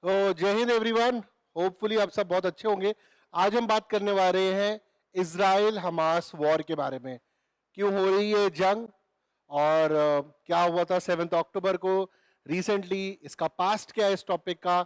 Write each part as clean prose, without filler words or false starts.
तो जय Hind everyone. Hopefully आप सब बहुत अच्छे होंगे। आज हम बात करने वाले हैं इजराइल हमास वॉर के बारे में। क्यों हो रही है जंग और क्या हुआ था 7 अक्टूबर को रिसेंटली, इसका पास्ट क्या है इस टॉपिक का,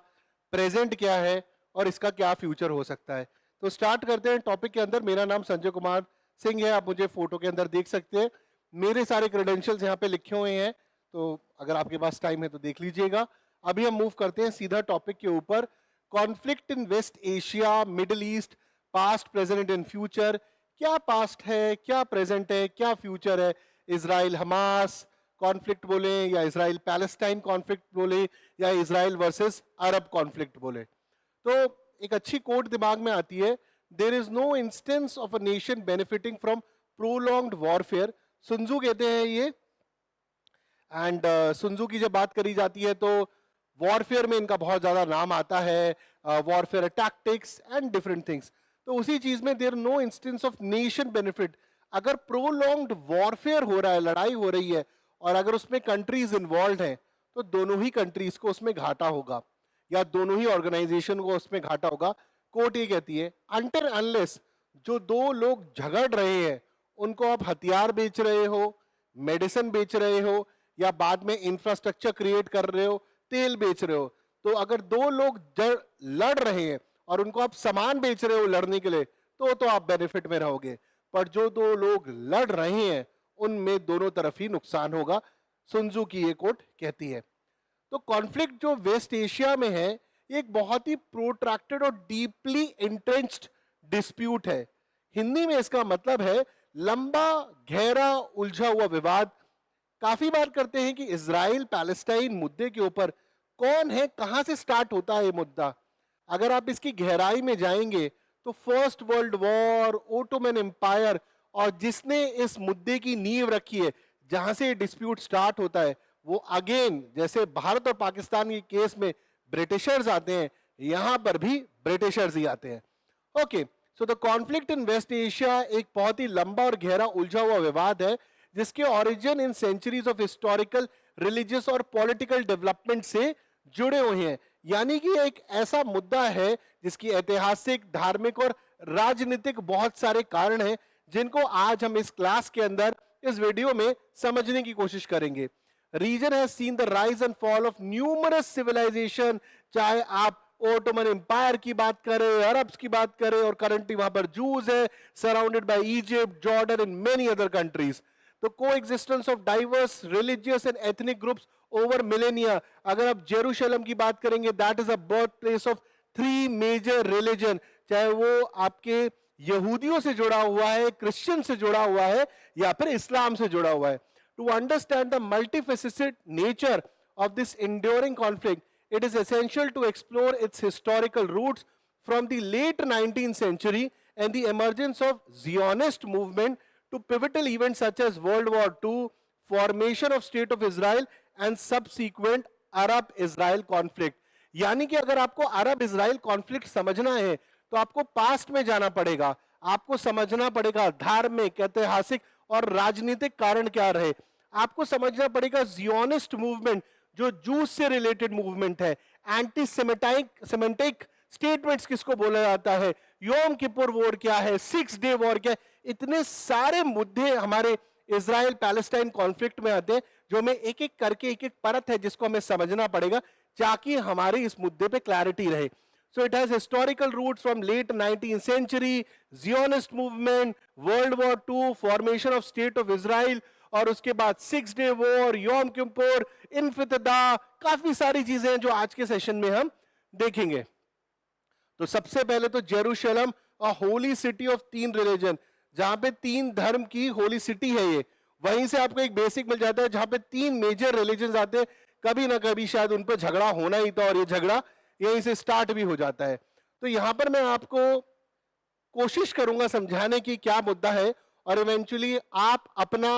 प्रेजेंट क्या है और इसका क्या फ्यूचर हो सकता है। तो स्टार्ट करते हैं टॉपिक के अंदर। मेरा नाम संजय कुमार सिंह है, आप मुझे फोटो के अंदर देख सकते हैं। मेरे सारे क्रेडेंशियल्स यहाँ पे लिखे हुए हैं, तो अगर आपके पास टाइम है तो देख लीजिएगा। अभी हम मूव करते हैं सीधा टॉपिक के ऊपर। Conflict in West Asia, Middle East, past present and future. क्या पास्ट है, क्या प्रेजेंट है, क्या फ्यूचर है। इजराइल हमास कॉन्फ्लिक्ट बोले या इजराइल पैलेस्टाइन कॉन्फ्लिक्ट बोले या इजराइल वर्सेस अरब कॉन्फ्लिक्ट बोले, तो एक अच्छी कोट दिमाग में आती है, there is no instance of a nation benefiting from prolonged warfare. Sun Tzu कहते हैं ये। एंड सुनजू की जब बात करी जाती है तो वॉरफेयर में इनका बहुत ज्यादा नाम आता है, warfare tactics and different things. तो उसी चीज में there no instance of nation benefit. अगर प्रोलॉन्ग्ड वॉरफेयर हो रहा है, लड़ाई हो रही है, और अगर उसमें कंट्रीज इन्वॉल्व हैं, तो दोनों ही कंट्रीज को उसमें घाटा होगा या दोनों ही ऑर्गेनाइजेशन को उसमें घाटा होगा। कोर्ट ये कहती है अनटिल अनलेस जो दो लोग झगड़ रहे हैं उनको आप हथियार बेच रहे हो, मेडिसिन बेच रहे हो, या बाद में इंफ्रास्ट्रक्चर क्रिएट कर रहे हो, तेल बेच रहे हो, तो अगर दो लोग लड़ रहे हैं और उनको आप सामान बेच रहे हो लड़ने के लिए, तो आप बेनिफिट में रहोगे। पर जो दो लोग लड़ रहे हैं उनमें दोनों तरफ ही नुकसान होगा, सुनजू की ये कोट कहती है। तो कॉन्फ्लिक्ट जो वेस्ट एशिया में है, एक बहुत ही प्रोट्रैक्टेड और डीपली इंट्रेंच्ड डिस्प्यूट है। हिंदी में इसका मतलब है लंबा, गहरा, उलझा हुआ विवाद। काफी बार करते हैं कि इजराइल पैलेस्टाइन मुद्दे के ऊपर कौन है, कहां से स्टार्ट होता है ये मुद्दा। अगर आप इसकी गहराई में जाएंगे तो first world war, Ottoman empire, और जिसने इस मुद्दे की नींव रखी है, जहां से ये डिस्प्यूट स्टार्ट होता है, वो अगेन जैसे भारत और पाकिस्तान के केस में ब्रिटिशर्स आते हैं, यहां पर भी ब्रिटिशर्स ही आते हैं। Okay, so the conflict in West Asia एक बहुत ही लंबा और गहरा उलझा हुआ विवाद है, जिसके origin in centuries of historical, religious और पॉलिटिकल डेवलपमेंट से जुड़े हुए हैं। यानी कि एक ऐसा मुद्दा है जिसकी ऐतिहासिक, धार्मिक और राजनीतिक बहुत सारे कारण हैं, जिनको आज हम इस क्लास के अंदर, इस वीडियो में समझने की कोशिश करेंगे। Region has seen the rise and fall of numerous civilization, चाहे आप ओटोमन एम्पायर की बात करें, अरब्स की बात करें, और करंटली वहां पर जूस है, surrounded by Egypt, Jordan and many other countries. तो coexistence of diverse religious and ethnic groups over millennia. अगर आप जेरूशलेम की बात करेंगे, that is a birth place of 3 major religion, चाहे वो आपके यहूदियों से जुड़ा हुआ है, क्रिश्चियन से जुड़ा हुआ है, या फिर इस्लाम से जुड़ा हुआ है। To understand the multifaceted nature of this enduring conflict, it is essential to explore its historical roots from the late 19th century and the emergence of Zionist movement to pivotal events such as World War II, formation of State of Israel and subsequent Arab-Israel conflict. यानी कि अगर आपको अरब Israel conflict समझना है तो आपको past में जाना पड़ेगा, आपको समझना पड़ेगा धार्मिक, ऐतिहासिक और राजनीतिक कारण क्या रहे। आपको समझना पड़ेगा जियोनिस्ट मूवमेंट, जो जूस से रिलेटेड मूवमेंट है। एंटी सेमेटिक स्टेटमेंट्स किसको बोला जाता है, योम किपुर वॉर क्या है, 6 डे वॉर क्या है। इतने सारे मुद्दे हमारे इजराइल पैलेस्टाइन कॉन्फ्लिक्ट में आते हैं, जो हमें एक एक करके, एक एक परत है जिसको हमें समझना पड़ेगा ताकि हमारी इस मुद्दे पे क्लैरिटी रहे। So it has historical roots from late 19th century, Zionist movement, World War II, formation of State of Israel, और उसके बाद 6 डे वॉर, योम किपुर, इनफितदा, काफी सारी चीजें हैं जो आज के सेशन में हम देखेंगे। तो सबसे पहले तो Jerusalem, holy city of 3 religion, जहां पे 3 धर्म की होली सिटी है ये। वहीं से आपको एक बेसिक मिल जाता है, जहां पे 3 मेजर रिलीजन आते हैं। कभी ना कभी शायद उन पर झगड़ा होना ही था, और ये झगड़ा यहीं से स्टार्ट भी हो जाता है। तो यहां पर मैं आपको कोशिश करूंगा समझाने की क्या मुद्दा है, और इवेंचुअली आप अपना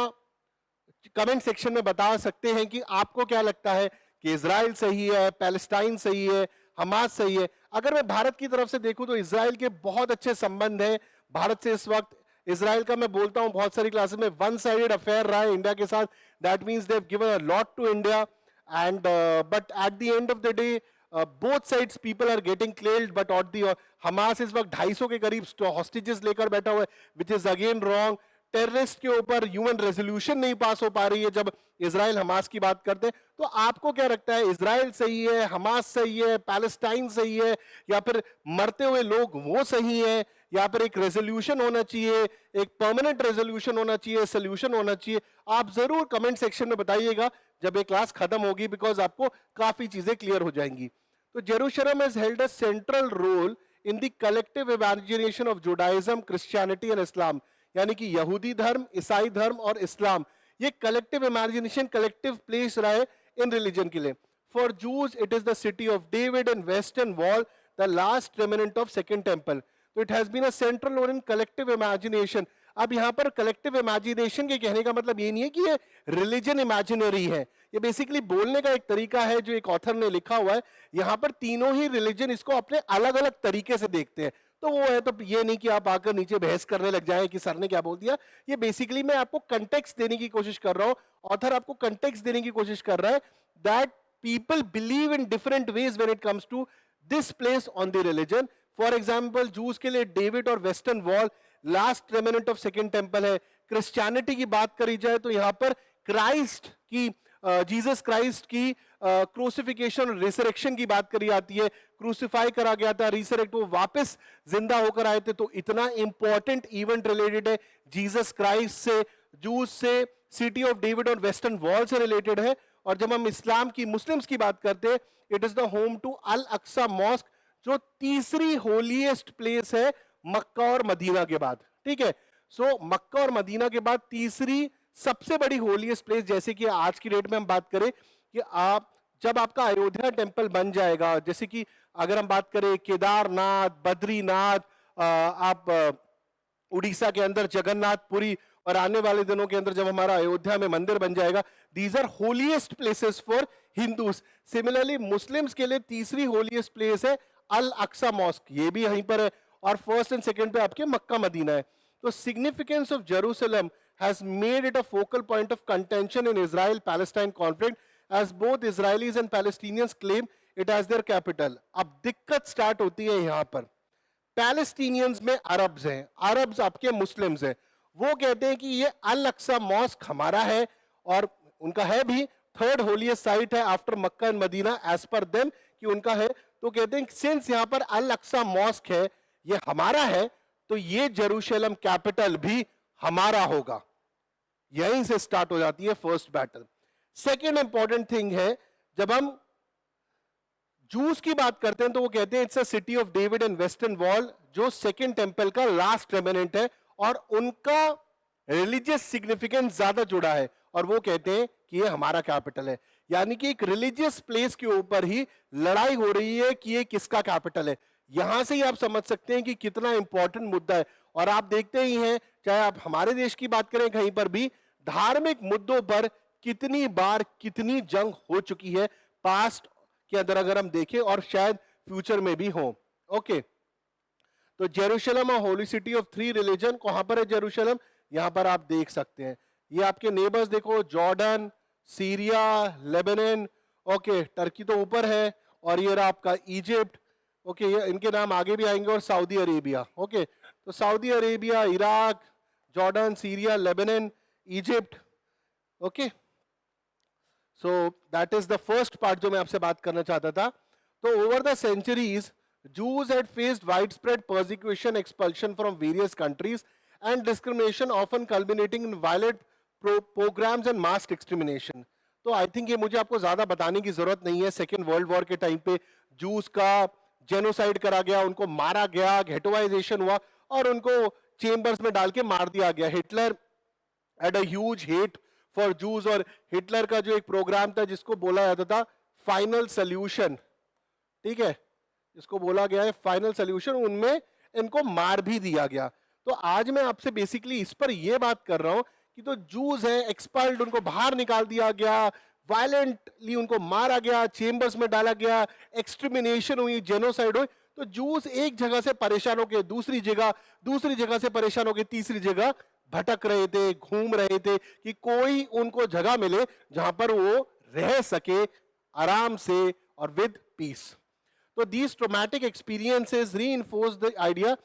कमेंट सेक्शन में बता सकते हैं कि आपको क्या लगता है कि इजराइल सही है, पैलेस्टाइन सही है, हमास सही है। अगर मैं भारत की तरफ से देखूं तो इजराइल के बहुत अच्छे संबंध हैं भारत से इस वक्त। इजराइल का मैं बोलता हूं बहुत सारी क्लासेस में, वन साइडेड अफेयर रहा है इंडिया के साथ। That means they have given a lot to India, and but at the end of the day both sides people are getting killed, but out the Hamas इस वक्त 250 के करीब hostages लेकर बैठा हुआ है, which is again wrong. Terrorist के ऊपर ह्यूमन रेजोल्यूशन नहीं पास हो पा रही है जब इजराइल हमास की बात करते हैं। तो आपको क्या लगता है, इजराइल सही है, हमास सही है, पैलेस्टाइन सही है, या फिर मरते हुए लोग वो सही है, या फिर एक रेजोल्यूशन होना चाहिए, एक परमानेंट रेजोल्यूशन होना चाहिए, सोल्यूशन होना चाहिए? आप जरूर कमेंट सेक्शन में बताइएगा जब ये क्लास खत्म होगी, बिकॉज आपको काफी चीजें क्लियर हो जाएंगी। तो Jerusalem has held a central role in the collective imagination of Judaism, Christianity and Islam. यानी कि यहूदी धर्म, ईसाई धर्म और इस्लाम, ये कलेक्टिव इमेजिनेशन, कलेक्टिव प्लेस रहा है इन रिलीजन के लिए। For Jews it is the city of David and western wall, the last remnant of second temple. तो it has been a central role in collective imagination. अब यहां पर collective imagination के कहने का मतलब ये नहीं है कि ये रिलीजन इमेजिनरी है, ये बेसिकली बोलने का एक तरीका है जो एक ऑथर ने लिखा हुआ है। यहां पर तीनों ही रिलीजन इसको अपने अलग अलग तरीके से देखते हैं। तो वो है, तो ये नहीं कि आप आकर नीचे बहस करने लग जाएं कि सर ने क्या बोल दिया। ये बेसिकली मैं आपको कंटेक्स्ट देने की कोशिश कर रहा हूं, ऑथर आपको कंटेक्स्ट देने की कोशिश कर रहा है that people believe in different ways when it comes to this place on the religion. For example, Jews के लिए डेविड और Western Wall last remnant of second temple है। क्रिश्चियनिटी की बात करी जाए तो यहां पर क्राइस्ट की, जीसस क्राइस्ट की क्रूसिफिकेशन और रिसरेक्शन की बात करी जाती है। क्रूसिफाई करा गया था, रिसरेक्ट, वो वापस जिंदा होकर आए थे। तो इतना इंपॉर्टेंट इवेंट रिलेटेड है जीसस क्राइस्ट से, जूस से, सिटी ऑफ डेविड और वेस्टर्न वॉल से रिलेटेड है। और जब हम इस्लाम की, मुस्लिम्स की बात करते हैं, it is the home to Al Aqsa mosque, जो तीसरी होलीएस्ट प्लेस है मक्का और मदीना के बाद। ठीक है, सो मक्का और मदीना के बाद तीसरी सबसे बड़ी होलीएस्ट प्लेस। जैसे कि आज की डेट में हम बात करें कि आप जब आपका अयोध्या टेम्पल बन जाएगा, जैसे कि अगर हम बात करें केदारनाथ, बद्रीनाथ, आप उड़ीसा के अंदर जगन्नाथपुरी, और आने वाले दिनों के अंदर जब हमारा अयोध्या में मंदिर बन जाएगा, these are holiest places for Hindus. Similarly Muslims के लिए तीसरी होलीएस्ट प्लेस है अल अक्सा मॉस्क, ये भी यहीं पर है। और फर्स्ट एंड सेकंड पे आपके मक्का मदीना है। तो significance of Jerusalem has made it a focal point of contention in Israel-Palestine conflict, as both Israelis and Palestinians claim it as their capital. अब दिक्कत स्टार्ट होती है यहां पर। पैलेस्टीनियंस में अरब्स हैं, अरब्स आपके मुस्लिम्स हैं। वो कहते हैं कि ये अल अक्सा मॉस्क हमारा है, और उनका है भी, थर्ड होलीएस्ट साइट है after Mecca and Medina as पर देम, कि उनका है। तो कहते हैं सिंस यहां पर अल अक्सा मॉस्क है, ये हमारा है, तो ये जेरूशलम कैपिटल भी हमारा होगा। यहीं से स्टार्ट हो जाती है first battle. Second important thing है, जब हम जूस की बात करते हैं तो वो कहते हैं it's a city of David and western wall, जो सेकेंड टेम्पल का लास्ट रेमिनेंट है, और उनका रिलीजियस सिग्निफिकेंस ज्यादा जुड़ा है, और वो कहते हैं कि ये हमारा कैपिटल है। यानी कि एक रिलीजियस प्लेस के ऊपर ही लड़ाई हो रही है कि ये किसका कैपिटल है। यहां से ही आप समझ सकते हैं कि कितना इंपॉर्टेंट मुद्दा है। और आप देखते ही हैं, चाहे आप हमारे देश की बात करें, कहीं पर भी धार्मिक मुद्दों पर कितनी बार कितनी जंग हो चुकी है पास्ट के अंदर, अगर हम देखें, और शायद फ्यूचर में भी हो। ओके, तो जेरूशलम और holy city of three religion, कहां पर है जेरूशलम? यहां पर आप देख सकते हैं, ये आपके नेबर्स देखो, Jordan, Syria, Lebanon, okay, Turkey तो ऊपर है, और ये रहा आपका इजिप्ट, ओके, ये इनके नाम आगे भी आएंगे, और सऊदी अरेबिया। ओके, तो Saudi Arabia, Iraq, Jordan, Syria, Lebanon, Egypt. Okay, so that is the first part जो मैं आपसे बात करना चाहता था। तो over the centuries Jews had faced widespread persecution, expulsion from various countries, and discrimination, often culminating in violent pogroms and mass extermination. तो I think ये मुझे आपको ज्यादा बताने की जरूरत नहीं है। सेकेंड वर्ल्ड वॉर के टाइम पे जूस का जेनोसाइड करा गया, उनको मारा गया, गेटोवाइजेशन हुआ, और उनको चेम्बर्स में डाल के मार दिया गया। Hitler had a huge hate for Jews, और हिटलर का जो एक प्रोग्राम था जिसको बोला जाता था फाइनल सोल्यूशन, ठीक है, जिसको बोला गया है फाइनल सोल्यूशन, उनमें इनको मार भी दिया गया। तो आज मैं आपसे बेसिकली इस पर यह बात कर रहा हूं कि तो जूस है एक्सपर्ट, उनको बाहर निकाल दिया गया, वायलेंटली उनको मारा गया, चेम्बर्स में डाला गया, एक्सट्रीमिनेशन हुई, जेनोसाइड हुई। तो जूस एक जगह से परेशान होकर दूसरी जगह, दूसरी जगह से परेशान होकर तीसरी जगह भटक रहे थे, घूम रहे थे, कि कोई उनको जगह मिले जहां पर वो रह सके आराम से और विद पीस। तो these traumatic experiences reinforced the idea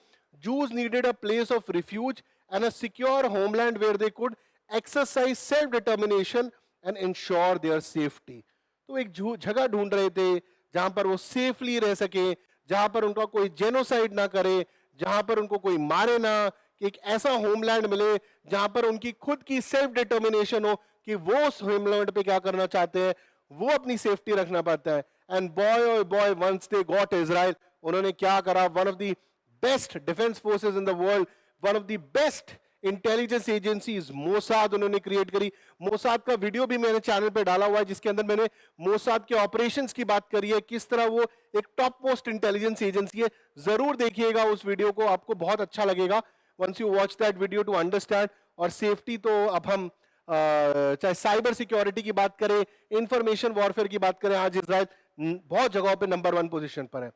Jews needed a place of refuge and a secure homeland where they could exercise self-determination and ensure their safety. तो एक जगह ढूंढ रहे थे जहां पर वो सेफली रह सके, जहां पर उनका कोई जेनोसाइड ना करे, जहां पर उनको कोई मारे ना, कि एक ऐसा होमलैंड मिले जहां पर उनकी खुद की सेल्फ डिटर्मिनेशन हो कि वो उस होमलैंड पे क्या करना चाहते हैं, वो अपनी सेफ्टी रखना पाता है. And boy boy once they got Israel, उन्होंने क्या करा, one of the best defence forces in the world, one of the best intelligence agencies Mossad उन्होंने क्रिएट करी. मोसाद का वीडियो भी मैंने चैनल पे डाला हुआ है जिसके अंदर मैंने मोसाद के ऑपरेशंस की बात करी है, किस तरह वो एक टॉप मोस्ट इंटेलिजेंस एजेंसी है. जरूर देखिएगा उस वीडियो को, आपको बहुत अच्छा लगेगा once you watch that video to understand. और सेफ्टी तो अब हम चाहे साइबर सिक्योरिटी की बात करें, इंफॉर्मेशन वॉरफेयर की बात करें, आज इजराइल बहुत जगहों पे नंबर 1 पोजीशन पर है.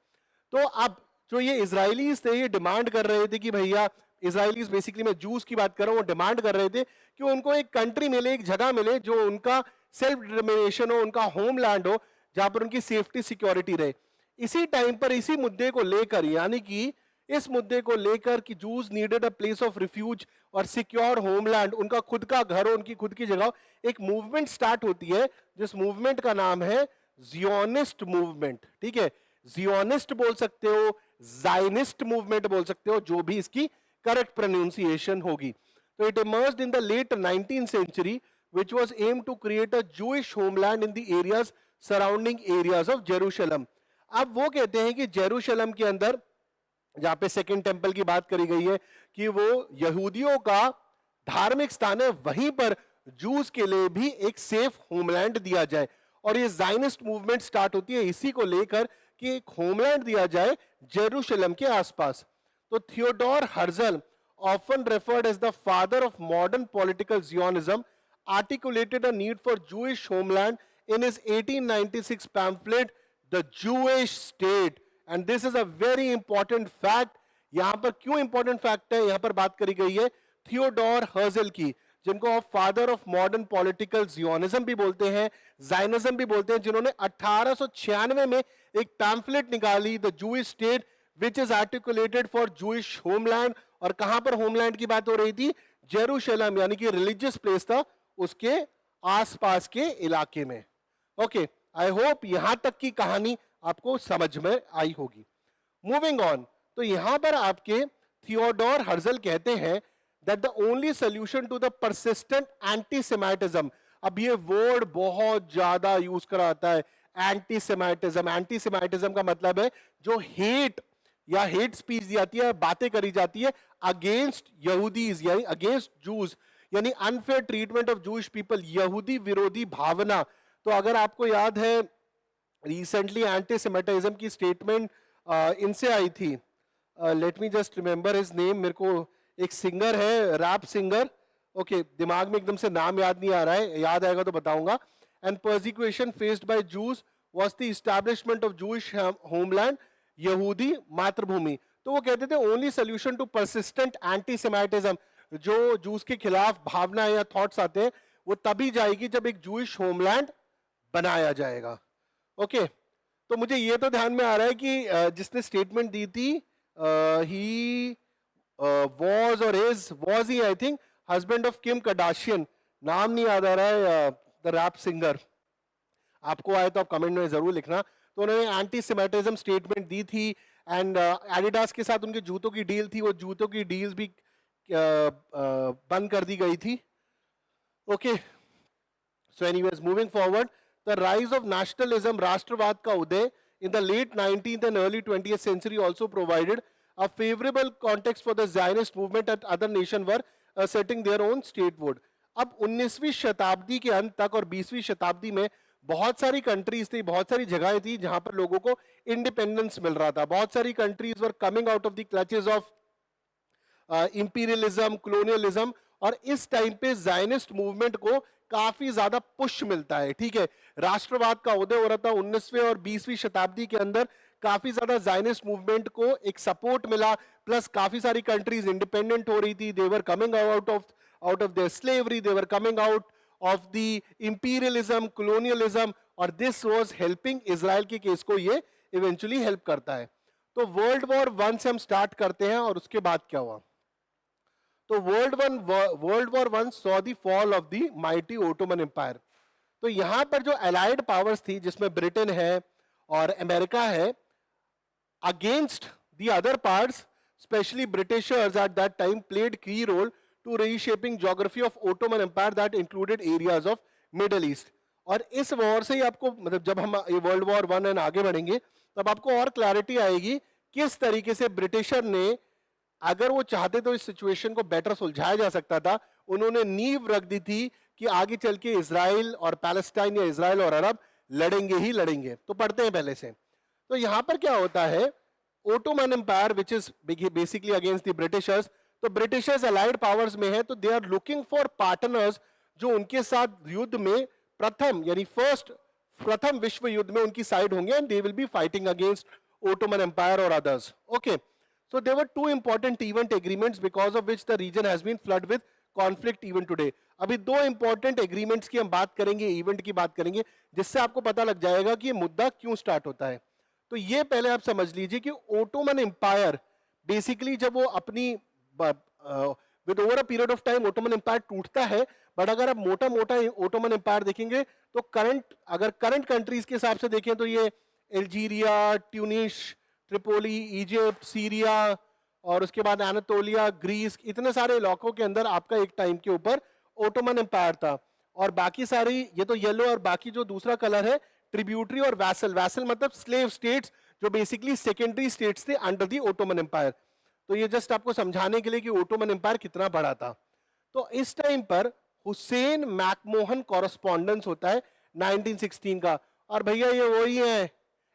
तो अब जो ये इजरायलीज थे ये डिमांड कर रहे थे कि भैया, इजरायलीज बेसिकली मैं जूस की बात कर रहा हूँ, वो डिमांड कर रहे थे कि उनको एक कंट्री मिले, एक जगह मिले जो उनका सेल्फ डिटर्मिनेशन हो, उनका होमलैंड हो, जहां पर उनकी सेफ्टी सिक्योरिटी रहे. इसी टाइम पर इसी मुद्दे को लेकर, यानी कि इस मुद्दे को लेकर कि Jews needed a place of refuge और सिक्योर होमलैंड, उनका खुद का घर हो, उनकी खुद की जगह, एक मूवमेंट स्टार्ट होती है जिस मूवमेंट का नाम है जियोनिस्ट मूवमेंट. ठीक है, जियोनिस्ट बोल सकते हो, जायनिस्ट मूवमेंट बोल सकते हो, जो भी इसकी करेक्ट प्रोनाउंसिएशन होगी. तो it emerged in the late 19th century which was aimed to create a Jewish homeland in the areas surrounding areas of Jerusalem. अब वो कहते हैं कि जेरूशलम के अंदर, जहां पे सेकंड टेंपल की बात करी गई है कि वो यहूदियों का धार्मिक स्थान है, वहीं पर जूस के लिए भी एक सेफ होमलैंड दिया जाए. और ये जायनिस्ट मूवमेंट स्टार्ट होती है इसी को लेकर कि एक होमलैंड दिया जाए जेरूशलम के आसपास. तो Theodore Herzl, often referred as the father of modern political Zionism, articulated a need for Jewish homeland in his 1896 pamphlet, The Jewish State. And this is a very important fact. यहां पर क्यों important fact है, यहां पर बात करी गई है थियोडोर हर्जल की, जिनको आप father of modern political Zionism भी बोलते हैं, जायनिज्म भी बोलते हैं, जिन्होंने 1896 में एक पैम्फलेट निकाली, the Jewish state, which is articulated for Jewish homeland. और कहां पर होमलैंड की बात हो रही थी, जेरूशलम, यानी कि रिलीजियस प्लेस था, उसके आसपास के इलाके में. ओके, आई होप यहां तक की कहानी आपको समझ में आई होगी. मूविंग ऑन, तो यहां पर आपके थियोडोर हर्जल कहते हैं that the only solution to the persistent antisemitism. अब ये वर्ड बहुत ज्यादा यूज करा जाता है, एंटीसेमाइटिज्म. एंटीसेमाइटिज्म का मतलब है जो हेट या हेट स्पीच दी जाती है, बातें करी जाती है अगेंस्ट यहूदीज, यानी अगेंस्ट जूस, यानी unfair treatment of Jewish people, यहूदी विरोधी भावना. तो अगर आपको याद है रिसेंटली एंटीसेमेटिज्म की स्टेटमेंट इनसे आई थी, let me just remember his name, मेरे को एक सिंगर है, रैप सिंगर, ओके, दिमाग में एकदम से नाम याद नहीं आ रहा है, याद आएगा तो बताऊंगा. And persecution faced by juice was the establishment of Jewish homeland, यहूदी मातृभूमि. तो वो कहते थे ओनली सोल्यूशन टू परसिस्टेंट एंटीसेमेटिज्म, जो जूस के खिलाफ भावना या थॉट्स आते हैं, वो तभी जाएगी जब एक जूइश होमलैंड बनाया जाएगा. ओके, तो मुझे ये तो ध्यान में आ रहा है कि जिसने स्टेटमेंट दी थी, ही वाज और is, was he I think husband of Kim Kardashian, नाम नहीं याद आ रहा है, द रैप सिंगर. आपको आए तो आप कमेंट में जरूर लिखना. तो उन्होंने एंटीसेमेटिज्म स्टेटमेंट दी थी, एंड एडिडास के साथ उनके जूतों की डील थी, वो जूतों की डील्स भी बंद कर दी गई थी. Okay, so anyways, moving forward, the rise of nationalism, राष्ट्रवाद का उदय in the late 19th and early 20th century also provided a favorable context for the Zionist movement, and other nations were setting their own statehood. अब 19वीं शताब्दी के अंत तक और 20वीं शताब्दी में बहुत सारी कंट्रीज थी, बहुत सारी जगहें थी जहां पर लोगों को इंडिपेंडेंस मिल रहा था. बहुत सारी countries were coming out of the clutches of imperialism, colonialism, और इस टाइम पे जायनिस्ट मूवमेंट को काफी ज्यादा पुश मिलता है. ठीक है, राष्ट्रवाद का उदय हो रहा था 19वीं और 20वीं शताब्दी के अंदर, काफी ज्यादा जायनिस्ट मूवमेंट को एक सपोर्ट मिला, प्लस काफी सारी कंट्रीज इंडिपेंडेंट हो रही थी, they were coming out of their slavery, they were coming out of the imperialism, colonialism, और दिस वाज हेल्पिंग इजराइल के केस को ये इवेंचुअली हेल्प करता है। तो वर्ल्ड वॉर वन से हम स्टार्ट करते हैं और उसके बाद क्या हुआ। तो world war one saw the fall of the mighty Ottoman empire. तो यहां पर जो अलाइड पावर्स थी जिसमें ब्रिटेन है और अमेरिका है, against the other parts, especially Britishers at that time played key role to reshaping geography of Ottoman Empire that included areas of Middle East. और इस वॉर से ही आपको मतलब जब हम ये वर्ल्ड वॉर वन एंड आगे बढ़ेंगे तब आपको और क्लैरिटी आएगी किस तरीके से ब्रिटिशर ने, अगर वो चाहते तो इस सिचुएशन को बेटर सुलझाया जा सकता था। उन्होंने नींव रख दी थी कि आगे चल के इजराइल और पैलेस्टाइन या इजराइल और अरब लड़ेंगे ही लड़ेंगे। तो पढ़ते हैं पहले से। तो यहां पर क्या होता है, Ottoman empire which is basically against the Britishers. तो ब्रिटिशर्स अलाइड पावर्स में है तो they are looking for partners जो उनके साथ युद्ध में प्रथम यानी प्रथम विश्व युद्ध में उनकी साइड होंगे and they will be fighting against Ottoman empire और अदर्स। Okay, so there were two important event agreements because of which the region has been flooded with conflict even today. अभी दो इंपॉर्टेंट एग्रीमेंट्स की हम बात करेंगे, event की बात करेंगे, जिससे आपको पता लग जाएगा कि ये मुद्दा क्यों स्टार्ट होता है। तो ये पहले आप समझ लीजिए कि ओटोमन एम्पायर बेसिकली जब वो अपनी with over a period of time Ottoman empire टूटता है, बट अगर आप मोटा मोटा ओटोमन एम्पायर देखेंगे तो अगर करंट कंट्रीज के हिसाब से देखें तो ये Algeria, Tunis, Tripoli, Egypt, Syria और उसके बाद एनातोलिया, ग्रीस, इतने सारे इलाकों के अंदर आपका एक टाइम के ऊपर ओटोमन एम्पायर था। और बाकी सारी, ये तो येलो और बाकी जो दूसरा कलर है ट्रिब्यूटरी और वैसल, वैसल मतलब स्लेव स्टेट्स जो बेसिकली सेकेंडरी स्टेट्स थे अंडर दी ओटोमन एम्पायर। तो ये जस्ट आपको समझाने के लिए कि ओटोमन एम्पायर कितना बड़ा था। तो इस टाइम पर हुसैन मैकमोहन कॉरेस्पॉन्डेंस होता है 1916 का, और भैया ये वही है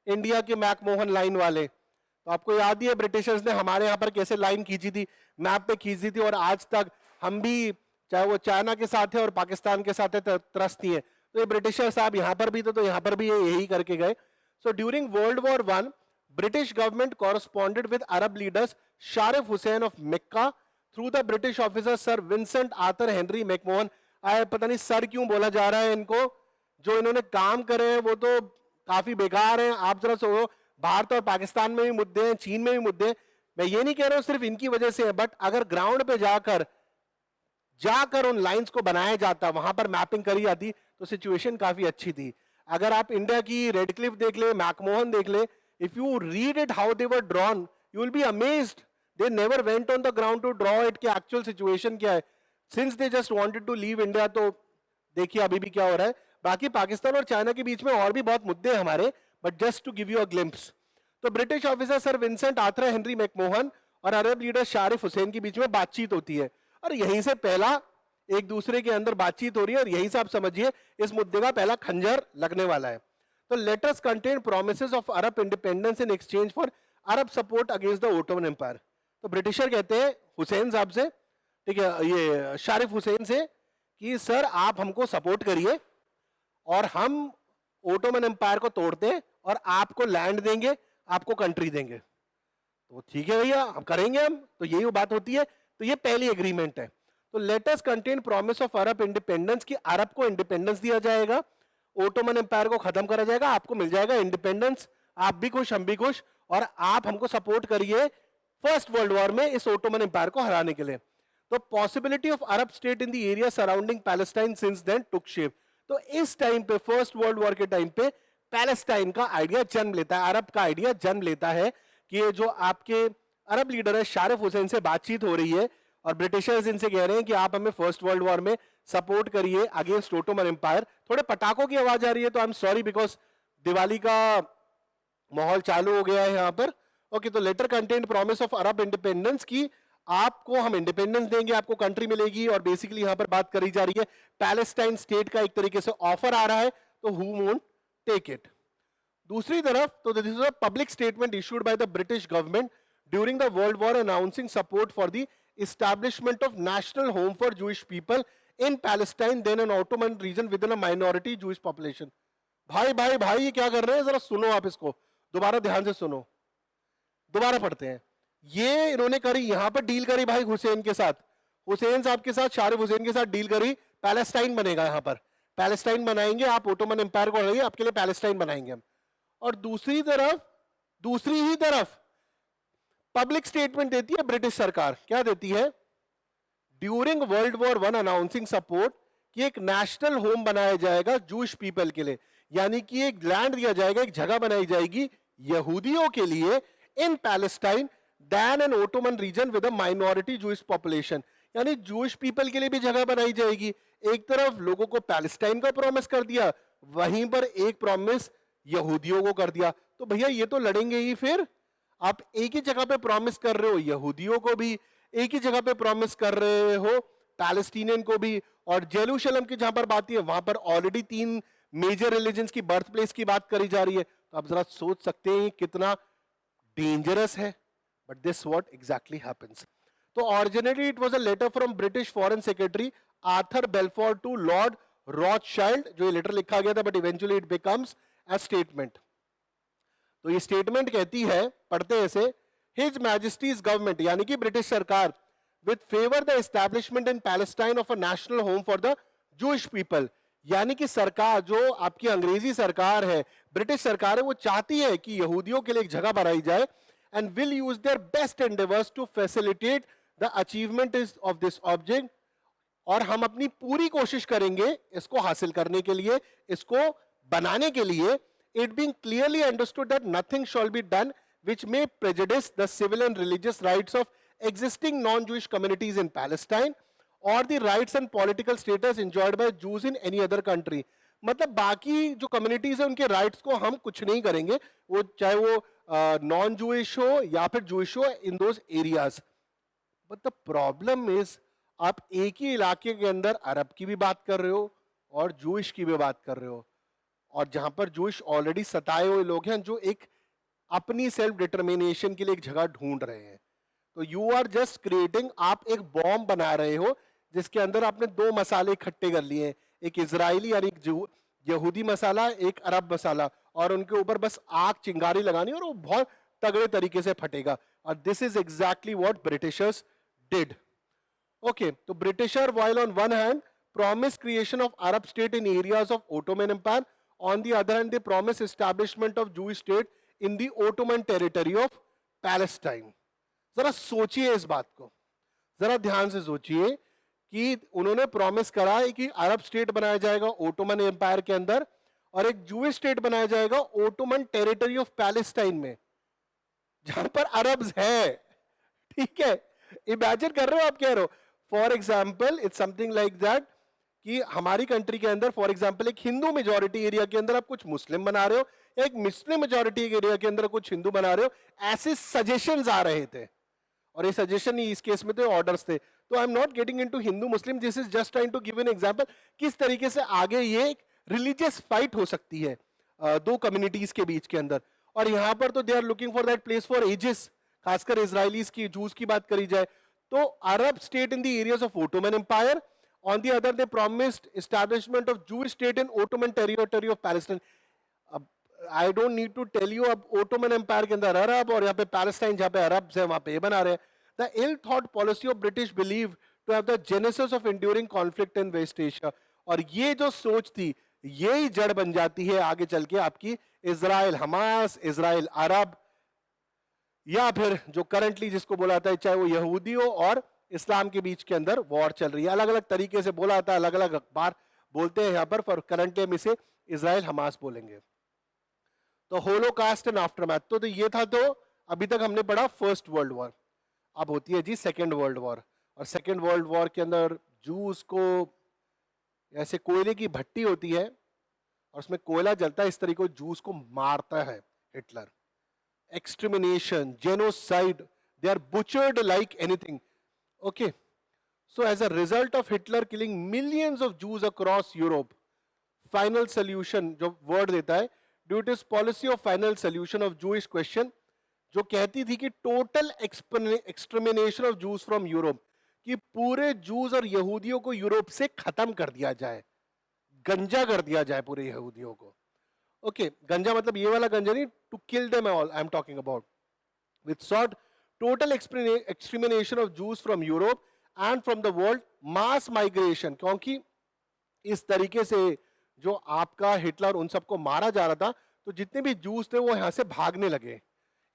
इंडिया के मैकमोहन लाइन वाले। तो आपको याद ही है ब्रिटिशर्स ने हमारे यहाँ पर कैसे लाइन खींची थी, मैप पे खींची थी, और आज तक हम भी चाहे वो चाइना के साथ है और पाकिस्तान के साथ है त्रस्त ही है। तो ये ब्रिटिशर साहब यहाँ पर भी थे तो यहाँ पर भी यही करके गए। So during world war one British government कॉरेस्पॉन्डेड with Arab leaders Sharif Hussain of Mecca through the British officer sir Vincent Arthur Henry McMahon. आए पता नहीं सर क्यों बोला जा रहा है इनको, जो इन्होंने काम करे हैं वो तो काफी बेकार हैं। आप जरा सोचो, भारत और पाकिस्तान में भी मुद्दे हैं, चीन में भी मुद्दे हैं। मैं ये नहीं कह रहा हूं सिर्फ इनकी वजह से है, बट अगर ग्राउंड पे जाकर उन लाइंस को बनाया जाता, वहां पर मैपिंग करी जाती तो सिचुएशन काफी अच्छी थी। अगर आप इंडिया की रेड क्लिफ देख ले, मैकमोहन देख ले, if you read it how they were drawn you will be amazed. They never went on the ground to draw it कि एक्चुअल सिचुएशन क्या है। Since they just wanted to leave India, तो देखिए अभी भी क्या हो रहा है। बाकी पाकिस्तान और चाइना के बीच में और भी बहुत मुद्दे हैं हमारे, but just to give you a glimpse. तो British officer sir Vincent Arthur Henry McMahon और अरब लीडर शारिफ हुसैन के बीच में बातचीत होती है, और यहीं से पहला एक दूसरे के अंदर बातचीत हो रही है, और यहीं से आप समझिए इस मुद्दे का पहला खंजर लगने वाला है। तो letters contain promises of Arab independence in exchange for Arab support against the Ottoman empire. तो ब्रिटिशर कहते हैं हुसैन साहब से, ठीक है, ये शारिफ हुसैन से, कि सर आप हमको सपोर्ट करिए और हम ओटोमन एम्पायर को तोड़ते हैं और आपको लैंड देंगे, आपको कंट्री देंगे। तो ठीक है भैया, हम करेंगे हम। तो यही वो बात होती है। तो ये पहली एग्रीमेंट है। तो letters contain promise of Arab independence, कि अरब को इंडिपेंडेंस दिया जाएगा, ओटोमन एम्पायर को खत्म करा जाएगा, आपको मिल जाएगा इंडिपेंडेंस, आप भी खुश हम भी खुश, और आप हमको सपोर्ट करिए फर्स्ट वर्ल्ड वॉर में इस ओटोमन एम्पायर को हराने के लिए। तो possibility of Arab state in the area surrounding Palestine since then took shape. तो इस टाइम पे फर्स्ट वर्ल्ड वॉर के टाइम पे पैलेस्टाइन का आइडिया जन्म लेता है, अरब का आइडिया जन्म लेता है कि ये जो आपके अरब लीडर है शारिफ हुसैन से बातचीत हो रही है और ब्रिटिशर्स इनसे कह रहे हैं कि आप हमें फर्स्ट वर्ल्ड वॉर में सपोर्ट करिए अगेंस्ट ओटोमन एम्पायर। थोड़े पटाखों की आवाज आ रही है तो I am sorry because Diwali का माहौल चालू हो गया है यहाँ पर। ओके, तो letter content promise of Arab independence की आपको हम इंडिपेंडेंस देंगे, आपको कंट्री मिलेगी, और बेसिकली यहाँ पर बात करी जा रही है पैलेस्टाइन स्टेट का एक तरीके से ऑफर आ रहा है, तो हु वोंट टेक इट। दूसरी तरफ तो this is a public statement issued by the British government during the world war announcing support for the establishment of national home for Jewish people in Palestine, then an Ottoman region within a minority Jewish population। भाई भाई भाई ये क्या कर रहे हैं, जरा सुनो, आप इसको दोबारा ध्यान से सुनो, दोबारा पढ़ते हैं। ये इन्होंने करी, यहां पर डील करी भाई हुसैन के साथ, हुसैन साहब के साथ, शारिफ हुसैन के साथ डील करी, पैलेस्टाइन बनेगा, यहां पर पैलेस्टाइन बनाएंगे, आप ओटोमन एम्पायर को हराइए, आपके लिए पैलेस्टाइन बनाएंगे हम। और दूसरी तरफ दूसरी ही तरफ पब्लिक स्टेटमेंट देती है ब्रिटिश सरकार, क्या देती है? During world war one announcing support कि एक नेशनल होम बनाया जाएगा जूश पीपल के लिए, यानी कि एक लैंड दिया जाएगा, एक जगह बनाई जाएगी यहूदियों के लिए in Palestine than an Ottoman region with a minority Jewish population, यानी जूश पीपल के लिए भी जगह बनाई जाएगी। एक तरफ लोगों को पैलेस्टाइन का प्रॉमिस कर दिया, वहीं पर एक प्रॉमिस यहूदियों को कर दिया। तो भैया ये तो लड़ेंगे ही, फिर आप एक ही जगह पे प्रॉमिस कर रहे हो यहूदियों को भी, एक ही जगह पे प्रॉमिस कर रहे हो पैलेस्टीनियन को भी, और जेरूशलेम की जहां पर बात है वहां पर ऑलरेडी 3 मेजर रिलीजन्स की बर्थ प्लेस की बात करी जा रही है। तो आप जरा सोच सकते हैं कितना डेंजरस है। But this what exactly happens. तो originally it was a letter from British foreign secretary Arthur Balfour to Lord Rothschild, जो ये लेटर लिखा गया था, but eventually it becomes a statement. तो ये स्टेटमेंट कहती है, पढ़ते ऐसे, हिज मैजेस्टीज गवर्नमेंट यानी कि ब्रिटिश सरकार with favour the establishment in Palestine of a national home for the Jewish people, यानी कि सरकार जो आपकी अंग्रेजी सरकार है, ब्रिटिश सरकार है, वो चाहती है कि यहूदियों के लिए एक जगह बनाई जाए and will use their best endeavours to facilitate the achievement of this object, और हम अपनी पूरी कोशिश करेंगे इसको हासिल करने के लिए, इसको बनाने के लिए। It being clearly understood that nothing shall be done which may prejudice the civil and religious rights of existing non-Jewish communities in Palestine or the rights and political status enjoyed by Jews in any other country. मतलब बाकी जो communities है उनके rights को हम कुछ नहीं करेंगे, वो चाहे वो नॉन जूइश हो या फिर जूइश हो in those areas. But the problem is आप एक ही इलाके के अंदर अरब की भी बात कर रहे हो और जूइश की भी बात कर रहे हो, और जहां पर जूइश ऑलरेडी सताए हुए लोग हैं जो एक अपनी सेल्फ डिटर्मिनेशन के लिए एक जगह ढूंढ रहे हैं। तो यू आर जस्ट क्रिएटिंग, आप एक बॉम्ब बना रहे हो जिसके अंदर आपने 2 मसाले इकट्ठे कर लिए हैं, एक इजरायली यानी यहूदी मसाला, एक अरब मसाला, और उनके ऊपर बस आग चिंगारी लगानी और वो बहुत तगड़े तरीके से फटेगा। और this is exactly what Britishers did. Okay, तो britisher while on one hand promised creation of Arab state in areas of Ottoman Empire, on the other hand they promised establishment of Jewish state in the Ottoman territory of Palestine. जरा सोचिए इस बात को, जरा ध्यान से सोचिए कि उन्होंने प्रॉमिस करा है कि अरब स्टेट बनाया जाएगा ओटोमन एम्पायर के अंदर और एक जूइश स्टेट बनाया जाएगा ओटोमन टेरिटरी ऑफ पैलेस्टाइन में, जहां पर अरब्स है। ठीक है, इमेजिन कर रहे हो, आप कह रहे हो for example it's something like that कि हमारी कंट्री के अंदर फॉर एग्जाम्पल एक हिंदू मेजोरिटी एरिया के अंदर आप कुछ मुस्लिम बना रहे हो, एक मुस्लिम मेजोरिटी एरिया के अंदर कुछ हिंदू बना रहे हो, ऐसे सजेशंस आ रहे थे। और ये सजेशन इस केस में तो ऑर्डर्स थे। तो I am not getting into Hindu Muslim, this is just trying to give an example किस तरीके से आगे ये एक रिलीजियस फाइट हो सकती है दो कम्युनिटीज के बीच के अंदर। और यहां पर तो they are looking for that place for ages, खासकर इजराइलीज की, जूस की बात करी जाए तो Arab state in the areas of Ottoman empire, on the other they promised establishment of Jewish state in Ottoman territory of Palestine. अब I don't need to tell you, अब Ottoman empire के अंदर अरब और यहाँ पे पैलेस्टाइन जहां पे अरब है वहां पे ये बना रहे हैं। The ill-thought policy of British believed to have the genesis of enduring conflict in West Asia, और ये जो सोच थी यही जड़ बन जाती है आगे चल के आपकी इजराइल हमास, इजराइल अरब, या फिर जो करंटली जिसको बोला जाता है चाहे वो यहूदियों और इस्लाम के बीच के अंदर वॉर चल रही है। अलग अलग तरीके से बोला जाता है, अलग अलग अखबार बोलते हैं यहाँ पर करंटली हम इसे इजराइल हमास बोलेंगे। तो होलोकास्ट एंड आफ्टरमैथ, तो ये था। तो अभी तक हमने पढ़ा फर्स्ट वर्ल्ड वॉर, अब होती है जी सेकेंड वर्ल्ड वॉर। और सेकेंड वर्ल्ड वॉर के अंदर जूस को ऐसे कोयले की भट्टी होती है और उसमें कोयला जलता है, इस तरीके से जूस को मारता है Hitler. Extermination, genocide, they are butchered like anything. Okay, so as a result of Hitler killing millions of Jews across Europe, final solution जो वर्ड देता है, due to policy of final solution of Jewish question, जो कहती थी कि total extermination of Jews from Europe, कि पूरे juice और यहूदियों को यूरोप से खत्म कर दिया जाए, गंजा कर दिया जाए पूरे यहूदियों को। ओके, गंजा मतलब ये वाला गंजा नहीं, to kill them all I am talking about, with sought total extermination of Jews from Europe and from the world, mass migration, क्योंकि इस तरीके से जो आपका हिटलर उन सबको मारा जा रहा था तो जितने भी जूस थे वो यहां से भागने लगे,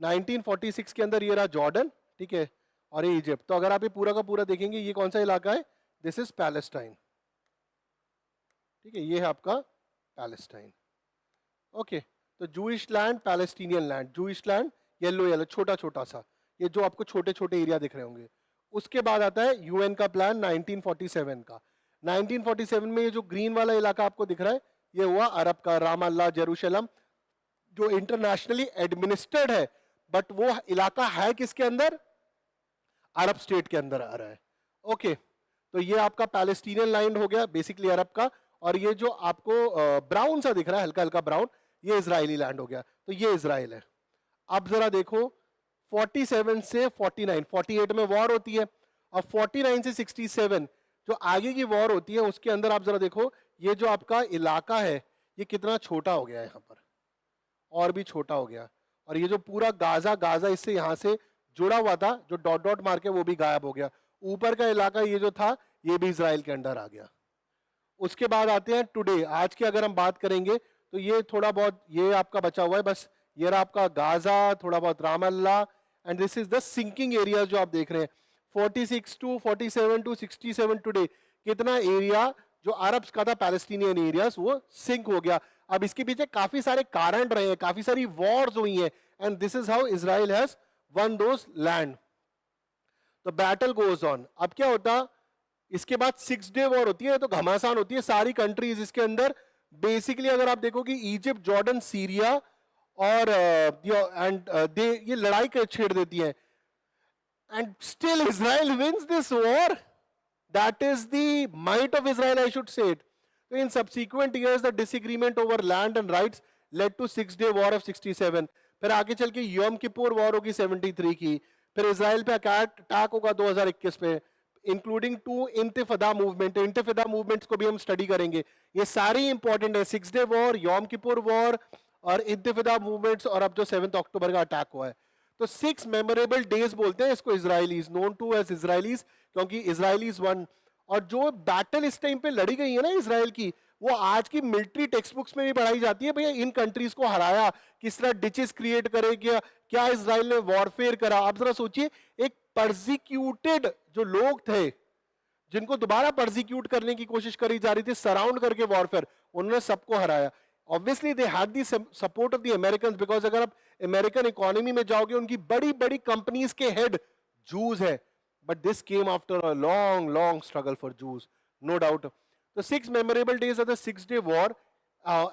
1946 के अंदर ये रहा जॉर्डन, ठीक है, और ये इजिप्ट। तो अगर आप ये पूरा का पूरा देखेंगे, ये कौन सा इलाका है? दिस इज पैलेस्टाइन, ठीक है, ये है आपका पैलेस्टाइन। ओके, तो Jewish land, Palestinian land, Jewish land yellow yellow छोटा छोटा सा, ये जो आपको छोटे छोटे एरिया दिख रहे होंगे। उसके बाद आता है यूएन का प्लान 1947 का। 1947 में ये जो ग्रीन वाला इलाका आपको दिख रहा है, ये हुआ अरब का, राम अल्लाह, जेरूशलम, जो इंटरनेशनली एडमिनिस्टर्ड है, बट वो इलाका है किसके अंदर? अरब स्टेट के अंदर आ रहा है। ओके, तो ये आपका पैलेस्टीनियन लैंड हो गया, बेसिकली अरब का, और ये जो आपको ब्राउन सा दिख रहा है, हल्का हल्का ब्राउन, ये इजरायली लैंड हो गया। तो ये इजराइल है। अब जरा देखो, 47 से 49, 48 में वॉर होती है, और 49 से 67 जो आगे की वॉर होती है, उसके अंदर आप जरा देखो, ये जो आपका इलाका है, ये कितना छोटा हो गया है, यहाँ पर और भी छोटा हो गया। और ये जो पूरा गाजा, गाजा इससे यहाँ से जुड़ा हुआ था, जो डॉट डॉट मार के, वो भी गायब हो गया। ऊपर का इलाका ये जो था, ये भी इजराइल के अंडर आ गया। उसके बाद आते हैं टुडे, आज की अगर हम बात करेंगे, तो ये थोड़ा बहुत ये आपका बचा हुआ है, बस ये रहा आपका गाजा, थोड़ा बहुत Ramallah, and this is the sinking area जो आप देख रहे हैं। 46 टू 47 टू 67 टुडे, कितना एरिया जो अरब का था, पैलेस्टीनियन एरियाज, वो सिंक हो गया। अब इसके पीछे काफी सारे कारण रहे हैं, काफी सारी वॉर्स हुई हैं, and this is how Israel has one those land. तो बैटल गोज ऑन। अब क्या होता, इसके बाद 6 डे वॉर होती है, तो घमासान होती है सारी कंट्रीज इसके अंदर। बेसिकली अगर आप देखो कि इजिप्ट, जॉर्डन, सीरिया और ये लड़ाई छेड़ देती है, and still Israel wins this war. That is the might of Israel, I should say it. So in subsequent years, the disagreement over land and rights led to 6 Day War of 67. फिर आगे चल के योम Kippur war होगी 73 की। फिर Israel पे attack होगा 2021 पे, इंक्लूडिंग 2 इंतिफादा मूवमेंट। इंतिफादा मूवमेंट्स को भी हम स्टडी करेंगे, ये सारी इंपॉर्टेंट है। 6 डे वॉर, योम किपुर वॉर और इंतिफादा मूवमेंट्स, और अब जो 7 अक्टूबर का अटैक हुआ है। तो 6 मेमोरेबल डेज बोलते हैं इसको Israelis, known to as Israelis, क्योंकि इजराइलीज वन। और जो बैटल इस टाइम पे लड़ी गई है ना इजराइल की, वो आज की मिलिट्री टेक्स्ट बुक्स में भी पढ़ाई जाती है। भैया इन कंट्रीज को हराया, किस तरह डिचेस क्रिएट करे, क्या इजराइल ने वॉरफेयर करा। आप जरा सोचिए, एक परसिक्यूटेड जो लोग थे, जिनको दोबारा परसिक्यूट करने की कोशिश करी जा रही थी, सराउंड करके वॉरफेयर, उन्होंने सबको हराया। Obviously they had the support of the American, because अगर आप अमेरिकन इकोनॉमी में जाओगे, उनकी बड़ी बड़ी कंपनीज के हेड जूस है। But this came after a long, long struggle for Jews, no doubt. The 6 memorable days of the 6 Day War,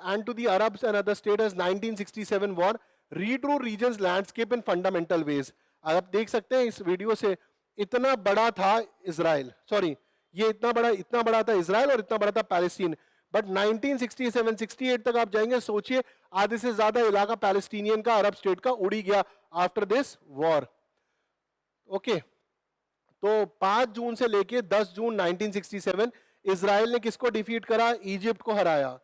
and to the Arabs and other states as 1967 war, redrew region's landscape in fundamental ways. आप देख सकते हैं इस video से, इतना बड़ा था Israel, sorry, ये इतना बड़ा था इजराइल और इतना बड़ा था पैलेस्टीन। बट 1967-68 तक आप जाएंगे, सोचिए आधे से ज्यादा इलाका पैलेस्टीनियन का, अरब स्टेट का उड़ी गया आफ्टर दिस वॉर। ओके, तो 5 जून से लेके 10 जून 1967 इजराइल ने किसको डिफीट करा? इजिप्ट को हराया,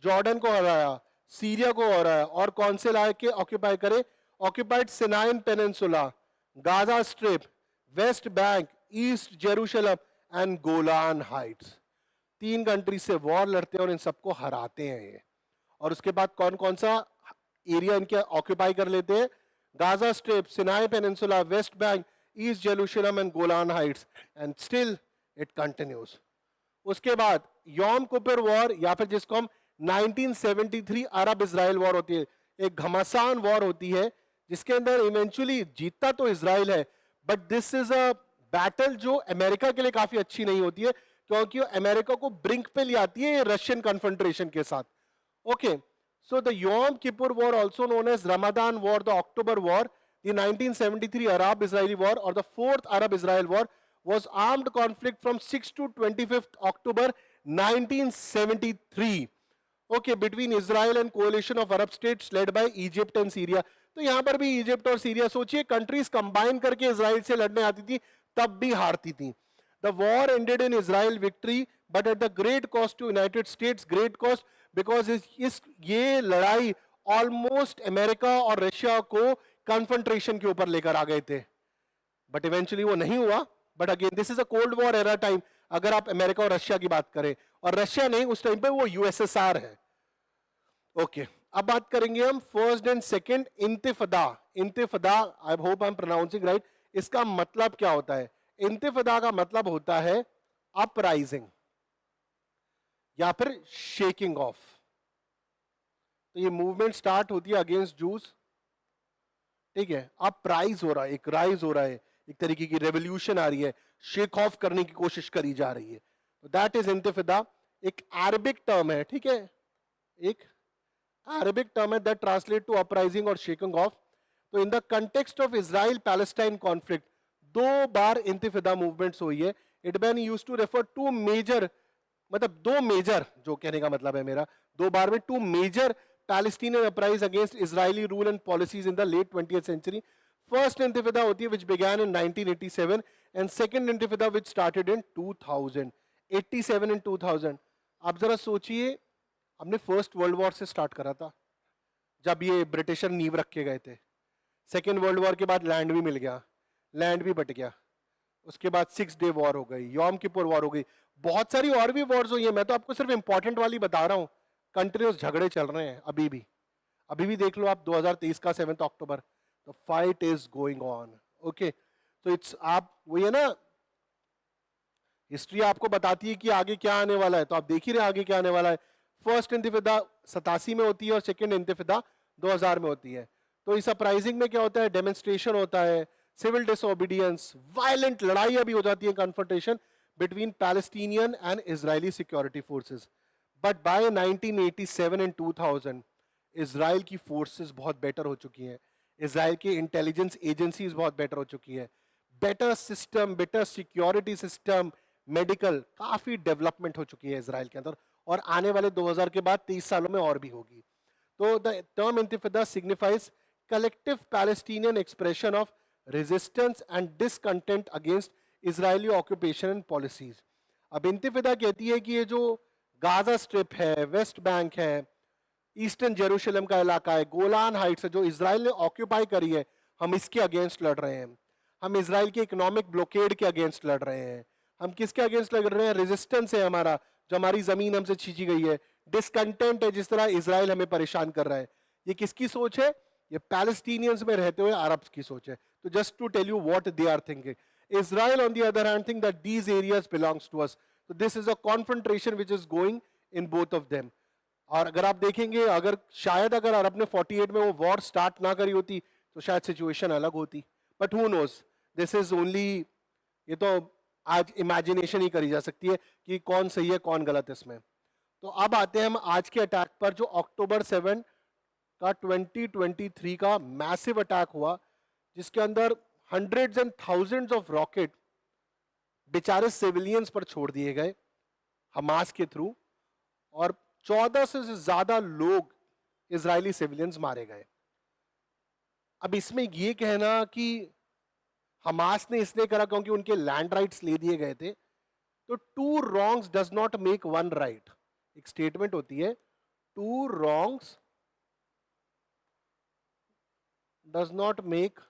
जॉर्डन को हराया, सीरिया को हराया, और कौन से इलाके ऑक्यूपाई करे? Occupied Sinai peninsula, Gaza strip, West Bank, East Jerusalem and Golan Heights. 3 country से वॉर लड़ते हैं और इन सबको हराते हैं ये। और उसके बाद कौन कौन सा एरिया इनके ऑक्यूपाई कर लेते हैं? Gaza strip, Sinai peninsula, West Bank, East Jerusalem and Golan Heights, and still it continues. उसके बाद योम किपुर वॉर, या फिर जिसको हम 1973 अरब इजराइल वॉर होती है, एक घमासान वॉर होती है, जिसके अंदर इवेंचुअली जीतता तो इजराइल है, but this is a battle जो अमेरिका के लिए काफी अच्छी नहीं होती है, क्योंकि अमेरिका को ब्रिंक पे ले आती है रशियन कन्फ्रंट्रेशन के साथ। Okay, so the Yom Kippur war, also known as Ramadan war, the October war, the 1973 Arab-Israeli War, or the 4th Arab-Israel War, was armed conflict from 6 to 25th October 1973. Okay, between Israel and coalition of Arab states led by Egypt and Syria. तो यहाँ पर भी Egypt और Syria, सोचिए countries combine करके Israel से लड़ने आती थी, तब भी हारती थी। The war ended in Israel victory, but at the great cost to United States, great cost, because ये लड़ाई ऑलमोस्ट अमेरिका और रशिया को कन्फ्रंट्रेशन के ऊपर लेकर आ गए थे, बट इवेंचुअली वो नहीं हुआ। But again this is a cold war era time, अगर आप अमेरिका और रशिया की बात करें, और रशिया नहीं, उस टाइम पे वो यूएसएसआर है। ओके, अब बात करेंगे हम first and second intifada. Intifada, I hope I am pronouncing right. इसका मतलब क्या होता है? इंतिफदा का मतलब होता है अपराइजिंग या फिर शेकिंग ऑफ। तो ये मूवमेंट स्टार्ट होती है अगेंस्ट जूस, ठीक है। अब प्राइज हो रहा है, एक राइज हो रहा है, एक तरीके की रेवोल्यूशन आ रही है, शेक ऑफ करने की कोशिश करी जा रही है। That is intifada. एक अरबिक टर्म है, ठीक है, एक अरबिक टर्म है दैट ट्रांसलेट टू अपराइजिंग और शेकिंग ऑफ। तो in the context of Israel Palestine conflict दो बार इंतिफदा मूवमेंट्स हुई है। It been use to refer to major, मतलब दो मेजर, जो कहने का मतलब है मेरा, दो बार में two major Palestinian uprising against Israeli rule and policies in the late 20th century. First Intifada होती है which began in 1987 and second Intifada which started in 2000. 87 and 2000. आप जरा सोचिए, हमने फर्स्ट वर्ल्ड वॉर से स्टार्ट करा था जब ये ब्रिटिशर नींव रख के गए थे। सेकेंड वर्ल्ड वॉर के बाद लैंड भी मिल गया, लैंड भी बट गया। उसके बाद 6 डे वॉर हो गई, यौम किपुर वॉर हो गई, बहुत सारी और भी वॉर्स हुई है। मैं तो आपको सिर्फ इंपॉर्टेंट वाली बता रहा हूं। कंटिन्यूस झगड़े चल रहे हैं अभी भी देख लो आप 2023 का 7 अक्टूबर। तो fight is going on, okay. तो इट्स, आप वही है ना, हिस्ट्री आपको बताती है कि आगे क्या आने वाला है, तो आप देख ही रहे आगे क्या आने वाला है। फर्स्ट इंतिफादा 87 में होती है और सेकेंड इंतिफादा 2000 में होती है। तो इस अपराइजिंग में क्या होता है? डेमोन्स्ट्रेशन होता है, सिविल डिसओबीडियंस, वायलेंट लड़ाई अभी हो जाती है, confrontation between Palestinian and Israeli security forces. But by 1987 and 2000 Israel की फोर्सेस बहुत बेटर हो चुकी हैं, इजराइल की इंटेलिजेंस एजेंसीज बहुत बेटर हो चुकी है, better system, better security system, medical, काफी डेवलपमेंट हो चुकी है इजराइल के अंदर, और आने वाले 2000 के बाद 30 सालों में और भी होगी। तो the term intifada signifies collective Palestinian expression of resistance and discontent against Israeli occupation and policies. अब इंतिफादा कहती है कि ये जो गाजा स्ट्रिप है, वेस्ट बैंक है, ईस्टर्न जेरूशलेम का इलाका है, गोलान हाइट्स है, जो इजराइल ने ऑक्यूपाई करी है, हम इसके अगेंस्ट लड़ रहे हैं। हम इजराइल के इकोनॉमिक ब्लॉकेड के अगेंस्ट लड़ रहे हैं। हम किसके अगेंस्ट लड़ रहे हैं? रेजिस्टेंस है हमारा, जो हमारी जमीन हमसे छींची गई है। डिसकंटेंट है, जिस तरह इजराइल हमें परेशान कर रहा है। ये किसकी सोच है? ये पैलेस्टीनियंस में रहते हुए अरब्स की सोच है। तो just to tell you what they are thinking, Israel on the other hand think that these areas belongs to us. तो this is a confrontation which is going in both of them. और अगर आप देखेंगे, अगर शायद अगर अरब ने 48 में वो वॉर स्टार्ट ना करी होती तो शायद सिचुएशन अलग होती। But who knows, this is only, ये तो आज इमेजिनेशन ही करी जा सकती है कि कौन सही है कौन गलत इसमें। तो अब आते हैं हम आज के अटैक पर, जो अक्टूबर 7 का 2023 का मैसिव अटैक हुआ, जिसके अंदर hundreds and thousands of rocket बेचारे सिविलियंस पर छोड़ दिए गए हमास के थ्रू, और 14 से ज्यादा लोग इजरायली सिविलियंस मारे गए। अब इसमें यह कहना कि हमास ने इसलिए करा क्योंकि उनके लैंड राइट्स ले दिए गए थे, तो two wrongs does not make one right. एक स्टेटमेंट होती है, two wrongs does not make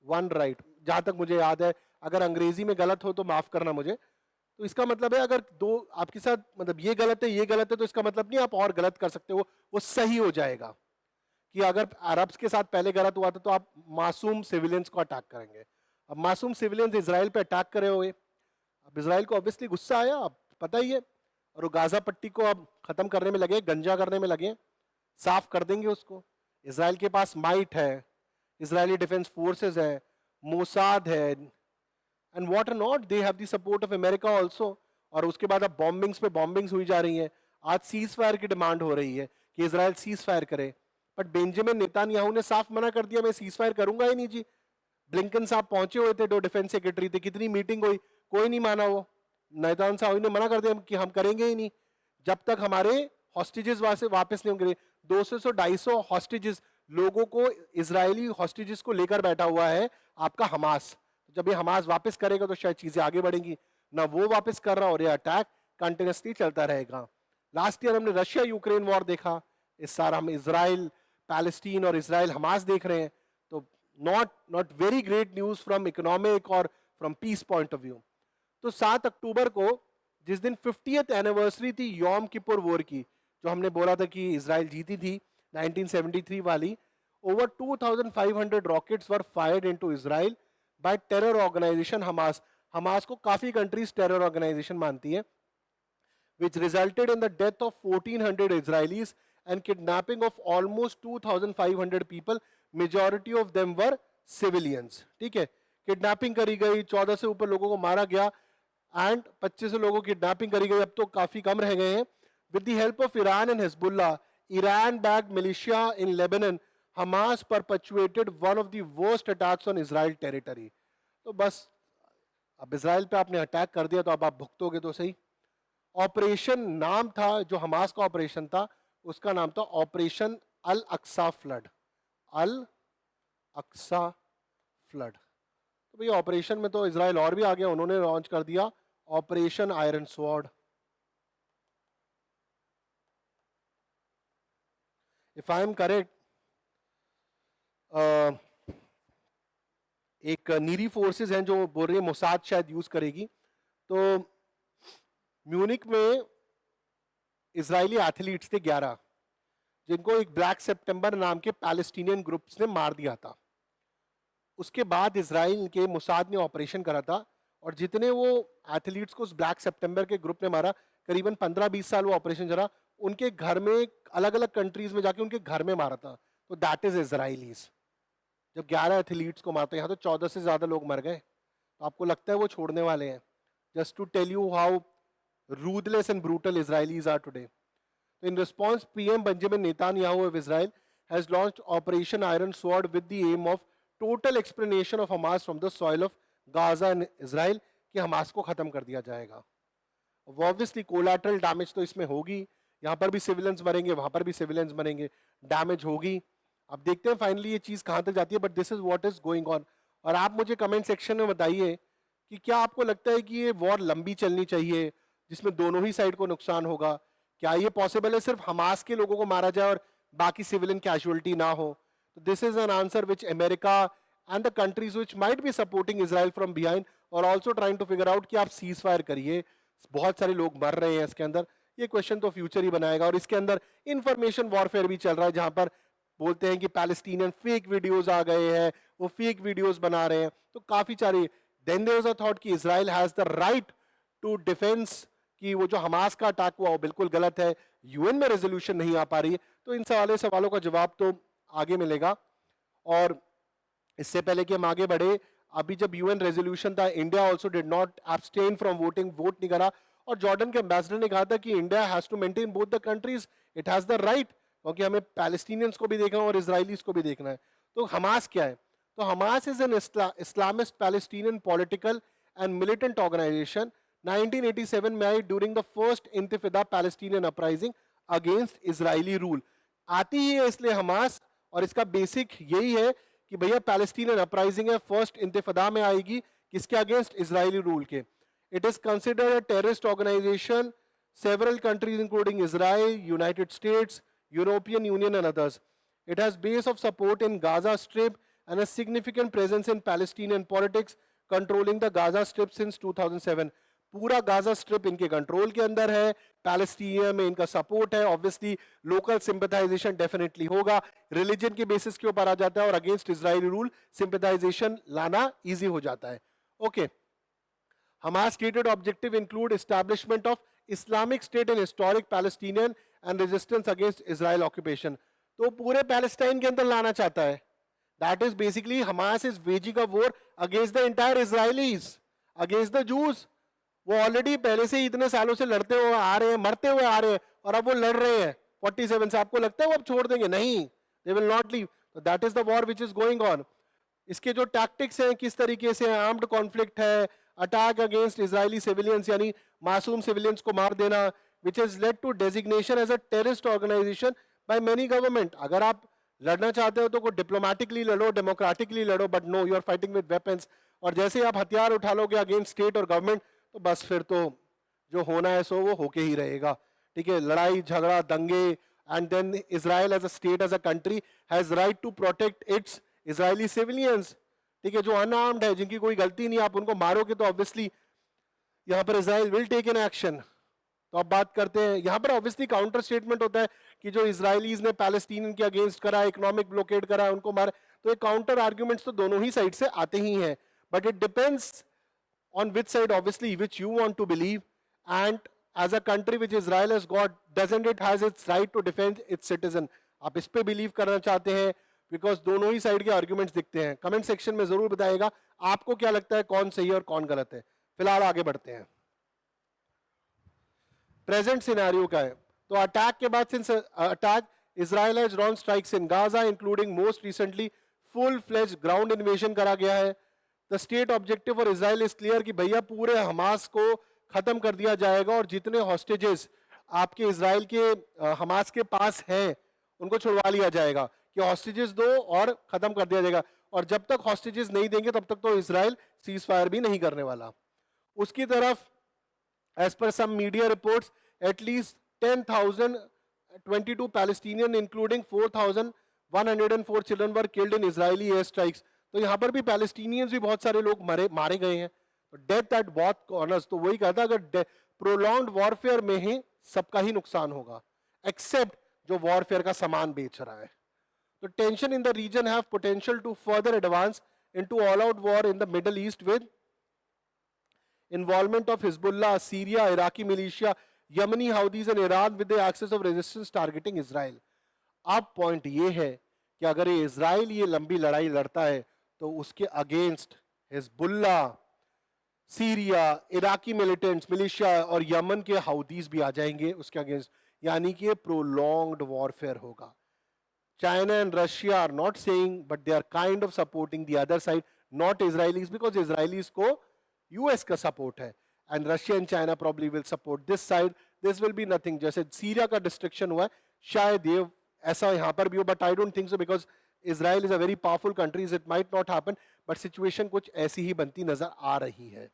one right. जहां तक मुझे याद है, अगर अंग्रेजी में गलत हो तो माफ करना मुझे। तो इसका मतलब है, अगर दो आपके साथ, मतलब ये गलत है ये गलत है, तो इसका मतलब नहीं आप और गलत कर सकते हो, वो सही हो जाएगा। कि अगर अरब्स के साथ पहले गलत हुआ था तो आप मासूम सिविलियंस को अटैक करेंगे। अब मासूम सिविलियंस इजराइल पे अटैक करे हुए, अब इजराइल को ऑब्वियसली गुस्सा आया, अब पता ही है, और वो गाजा पट्टी को अब खत्म करने में लगे, गंजा करने में लगे, साफ कर देंगे उसको। इजराइल के पास माइट है, इजरायली डिफेंस फोर्सेस है, मोसाद है, and what not, they have the support of America also. और उसके बाद अब बॉम्बिंग्स पे बॉम्बिंग्स हुई जा रही हैं। आज सीज फायर की डिमांड हो रही है कि इजराइल सीज फायर करे, बट बेंजामिन नेतान्याहू ने साफ मना कर दिया, मैं सीज फायर करूंगा ही नहीं जी। ब्लिंकन साहब पहुंचे हुए थे, जो डिफेंस सेक्रेटरी थे, कितनी मीटिंग हुई, कोई नहीं माना। वो नेतान्याहू ने मना कर दिया कि हम करेंगे ही नहीं जब तक हमारे हॉस्टेजेस वापस नहीं होंगे। 200 से 250 हॉस्टेजेस, लोगों को, इजरायली हॉस्टेजेस को लेकर बैठा हुआ है आपका हमास। जब ये हमास वापस करेगा तो शायद चीजें आगे बढ़ेंगी, ना वो वापस कर रहा, और ये अटैक कंटिन्यूसली चलता रहेगा। लास्ट ईयर हमने रशिया यूक्रेन वॉर देखा, इस साल हम इजराइल पैलेस्टीन और इजराइल हमास देख रहे हैं। तो not very great news from economic और from peace point of view. तो 7 अक्टूबर को, जिस दिन 50th एनिवर्सरी थी यौम किपुर वॉर की, जो हमने बोला था कि इजराइल जीती थी, 1973 वाली, over 2500 rockets were fired into Israel by terror organization Hamas. Hamas को काफी कंट्रीज टेरर ऑर्गेनाइजेशन मानती है, which resulted in the death of 1400 Israelis and kidnapping of almost 2500 people. Majority of them were civilians. ठीक है, kidnapping करी गई, 14 से ऊपर लोगों को मारा गया एंड 25 लोगों की किडनैपिंग करी गई, अब तो काफी कम रह गए हैं. With the help of Iran and Hezbollah, Iran-backed militia in Lebanon, Hamas perpetuated one of the worst attacks on Israel territory. तो बस अब इजराइल पे आपने अटैक कर दिया तो अब आप भुगतोगे तो सही. ऑपरेशन नाम था जो हमास का ऑपरेशन था, उसका नाम था ऑपरेशन अल अक्सा फ्लड. अल अक्सा फ्लड. तो भैया ऑपरेशन में तो इजराइल और भी आ गया, उन्होंने लॉन्च कर दिया operation iron sword. If I am correct, एक नीरी फोर्सेस हैं जो बोल रही है मोसाद शायद यूज करेगी. तो म्यूनिक में इजरायली एथलीट्स थे 11, जिनको एक ब्लैक सितंबर नाम के पैलेस्टीनियन ग्रुप्स ने मार दिया था. उसके बाद इजराइल के मोसाद ने ऑपरेशन करा था, और जितने वो एथलीट्स को उस ब्लैक सितंबर के ग्रुप ने मारा, करीबन 15-20 साल वो ऑपरेशन चला, उनके घर में अलग अलग कंट्रीज में जाके उनके घर में मारा था. तो दैट इज इजराइलीज. जब 11 एथलीट्स को मारते हैं, यहाँ तो 14 से ज्यादा लोग मर गए, तो आपको लगता है वो छोड़ने वाले हैं? Just to tell you how ruthless and brutal Israelis are today. In response, PM Benjamin Netanyahu of Israel has launched Operation Iron Sword with the aim of total extermination of Hamas from the soil of Gaza and Israel, कि Hamas को खत्म कर दिया जाएगा. Obviously collateral damage तो इसमें होगी, यहाँ पर भी सिविलियंस मरेंगे, वहां पर भी सिविलियंस मरेंगे, डैमेज होगी. अब देखते हैं फाइनली ये चीज कहां तक जाती है, but this is what is going on. और आप मुझे कमेंट सेक्शन में बताइए कि क्या आपको लगता है कि ये वॉर लंबी चलनी चाहिए जिसमें दोनों ही साइड को नुकसान होगा? क्या ये पॉसिबल है सिर्फ हमास के लोगों को मारा जाए और बाकी सिविलियन कैजुअलिटी ना हो? तो this is an answer which America and the countries which might be supporting Israel from behind और also trying to figure out कि आप सीज फायर करिए, बहुत सारे लोग मर रहे हैं इसके अंदर. ये क्वेश्चन तो फ्यूचर ही बनाएगा. और इसके अंदर इंफॉर्मेशन वॉरफेयर भी चल रहा है, जहां पर बोलते हैं कि पैलेस्टीनियन फेक वीडियोस आ गए हैं, वो फेक वीडियोस बना रहे हैं. तो काफी सारी then there was a thought कि Israel has the right to defence, कि वो जो हमास का अटैक हुआ वो बिल्कुल गलत है, यूएन में रेजोल्यूशन नहीं आ पा रही है. तो इन सवालों का जवाब तो आगे मिलेगा. और इससे पहले कि हम आगे बढ़े, अभी जब यूएन रेजोल्यूशन था, India also did not abstain from voting, vote नहीं करा. और जॉर्डन के एम्बेसडर ने कहा था कि India has to maintain both the countries, it has the right, क्योंकि हमें पैलेस्टीनियंस को भी देखना है और इजराइलीज को भी देखना है. तो हमास क्या है? तो Hamas is an Islamist Palestinian political and militant organisation 1987 में आई during the first intifada Palestinian uprising against Israeli rule. आती ही है इसलिए हमास, और इसका बेसिक यही है कि भैया पैलेस्टीनियन अपराइजिंग है, फर्स्ट इंतिफादा में आएगी, किसके अगेंस्ट? इजरायली रूल के. It is considered a terrorist organisation. Several countries including Israel, United States, European Union and others. It has base of support in Gaza Strip and a significant presence in Palestinian politics, controlling the Gaza Strip since 2007. पूरा Gaza strip इनके control के अंदर है, पैलेस्टीनिया में इनका support है. Obviously local सिंपैथाइजेशन definitely होगा, religion के बेसिस के ऊपर आ जाता है, और अगेंस्ट इजरायली रूल सिंपैथाइजेशन लाना इजी हो जाता है. Okay. Hamas stated objective include establishment of Islamic State in historic Palestinian and resistance against Israel occupation. तो पूरे पैलेस्टाइन के अंदर लाना चाहता है. That is basically Hamas is waging a war against the entire Israelis, against the Jews. वो already पहले से ही इतने सालों से लड़ते हुए आ रहे हैं, मरते हुए आ रहे हैं, और अब वो लड़ रहे हैं 47 से. आपको लगता है वो अब छोड़ देंगे? नहीं, they will not leave. So that is the war which is going on. इसके जो टैक्टिक्स हैं, किस तरीके से आर्म्ड कॉन्फ्लिक्ट है, अटैक अगेंस्ट इजरायली सिविलियंस यानी मासूम सिविलियंस को मार देना, which has led to designation as a terrorist organization by many government. अगर आप लड़ना चाहते हो तो कोई डिप्लोमेटिकली लड़ो, डेमोक्रेटिकली लड़ो, but no, you are fighting with weapons. और जैसे ही आप हथियार उठा लोगे अगेंस्ट स्टेट और गवर्नमेंट, तो बस फिर तो जो होना है सो वो होके ही रहेगा. ठीक है, लड़ाई झगड़ा दंगे. And then Israel as a state, as a country, has right to protect its Israeli civilians. ठीक है, जो अनआर्म्ड है, जिनकी कोई गलती नहीं, आप उनको मारोगे तो ऑब्वियसली यहाँ पर Israel will take an action. तो अब बात करते हैं, यहाँ पर ऑब्वियसली काउंटर स्टेटमेंट होता है. कि जो इजरायलीज ने पैलेस्टीनियन के अगेंस्ट करा, इकोनॉमिक ब्लॉकेड करा, उनको मारा, तो ये काउंटर आर्ग्यूमेंट्स तो दोनों ही साइड से आते ही हैं, but it depends on which side obviously which you want to believe. And as a country which Israel has got, doesn't it has its right to defend its citizen? आप इस पे believe करना चाहते हैं? Because दोनों ही side के arguments दिखते हैं. कमेंट सेक्शन में जरूर बताइएगा आपको क्या लगता है कौन सही है और कौन गलत है. फिलहाल आगे बढ़ते हैं. प्रेजेंट सिनेरियो क्या है? तो अटैक के बाद, since attack, Israel has launch strikes in Gaza including most recently full fledge ground invasion करा गया है. The state objective for Israel is clear कि भैया पूरे हमास को खत्म कर दिया जाएगा और जितने हॉस्टेजेस आपके इजराइल के हमास के पास हैं उनको छुड़वा लिया जाएगा, कि हॉस्टेजेस दो और खत्म कर दिया जाएगा. और जब तक हॉस्टेजेस नहीं देंगे तब तक तो इजराइल सीज फायर भी नहीं करने वाला. उसकी तरफ as per some media reports at least 10,022 Palestinian including 4,104 children were killed in Israeli airstrikes. तो यहाँ पर भी पैलेस्टीनियंस भी बहुत सारे लोग मारे गए हैं. तो डेथ एट बोथ कॉर्नर्स, तो वही कहता अगर प्रोलॉन्ग्ड वॉरफेयर में ही सबका ही नुकसान होगा एक्सेप्ट जो वॉरफेयर का सामान बेच रहा है. तो tension in the region have potential to further advance into all out war in the Middle East with involvement of Hezbollah, Syria, Iraqi militia, Yemeni Houthis and Iran with the axis of resistance targeting Israel. अब point ये है कि अगर ये Israel ये लंबी लड़ाई लड़ता है तो उसके against Hezbollah, Syria, Iraqi militants, militia और यमन के हाउदीज भी आ जाएंगे उसके अगेंस्ट, यानी कि प्रोलॉन्ग्ड वॉरफेयर होगा. China and Russia are not saying, but they are kind of supporting the other side, not Israelis, because Israelis को US का सपोर्ट है and Russia and China probably will support this side. This will be nothing. जैसे Syria का destruction हुआ है, शायद ये ऐसा यहाँ पर भी हो, but I don't think so because Israel is a very powerful country. It might not happen, but situation कुछ ऐसी ही बनती नजर आ रही है.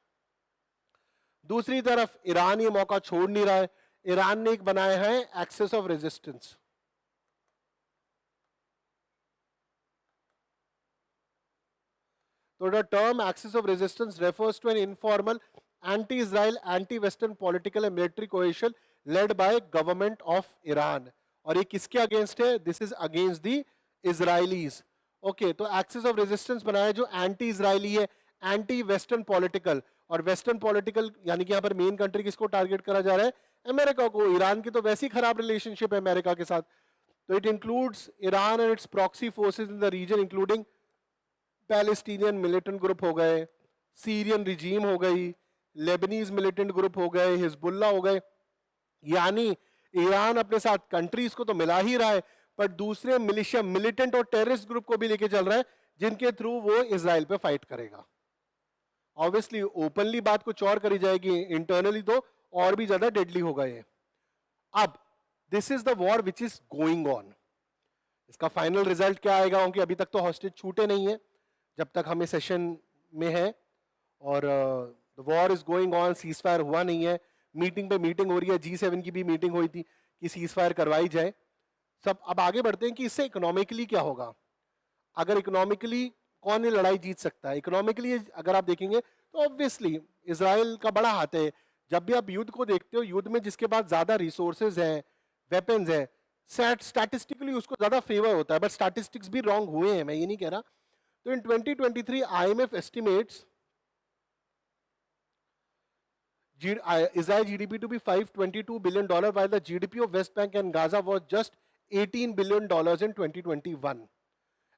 दूसरी तरफ ईरान ये मौका छोड़ नहीं रहा है. ईरान ने एक बनाया है axis of resistance. So the term axis of resistance refers to an informal anti-Israel, anti-Western political and military coalition led by government of Iran. और ये किसके अगेंस्ट है? This is against the Israelis. Okay, तो axis of resistance बनाया जो anti-Israeli है, anti-Western political, और Western political यानी कि यहाँ पर मेन कंट्री किसको टारगेट करा जा रहा है? अमेरिका को. ईरान की तो वैसी ही खराब रिलेशनशिप है अमेरिका के साथ. तो it includes Iran and its proxy forces in the region including Palestinian militant group हो गए, सीरियन रिजीम हो गई, लेबनीज मिलिटेंट ग्रुप हो गए, हिजबुल्ला हो गए. यानी ईरान अपने साथ कंट्रीज को तो मिला ही रहा है, पर दूसरे मिलिशिया, मिलिटेंट और टेररिस्ट ग्रुप को भी लेके चल रहा है जिनके थ्रू वो इजराइल पे फाइट करेगा. ऑब्वियसली ओपनली बात कुछ और करी जाएगी, इंटरनली तो और भी ज्यादा डेडली होगा ये. अब this is the war which is going on. इसका फाइनल रिजल्ट क्या आएगा? क्योंकि अभी तक तो हॉस्टेज छूटे नहीं है जब तक हम इस सेशन में है, और the war is going on, cease fire हुआ नहीं है. मीटिंग पे मीटिंग हो रही है, G7 की भी मीटिंग हुई थी कि सीज फायर करवाई जाए सब. अब आगे बढ़ते हैं कि इससे इकोनॉमिकली क्या होगा. अगर इकोनॉमिकली कौन ये लड़ाई जीत सकता है? इकोनॉमिकली अगर आप देखेंगे तो ऑब्वियसली इजराइल का बड़ा हाथ है. जब भी आप युद्ध को देखते हो, युद्ध में जिसके पास ज्यादा रिसोर्सेज हैं, वेपन्स हैं, स्टैटिस्टिकली उसको ज्यादा फेवर होता है. बट स्टैटिस्टिक्स भी रॉन्ग हुए हैं, मैं ये नहीं कह रहा. So in 2023, IMF estimates Israel GDP to be $522 billion, while the GDP of West Bank and Gaza was just $18 billion in 2021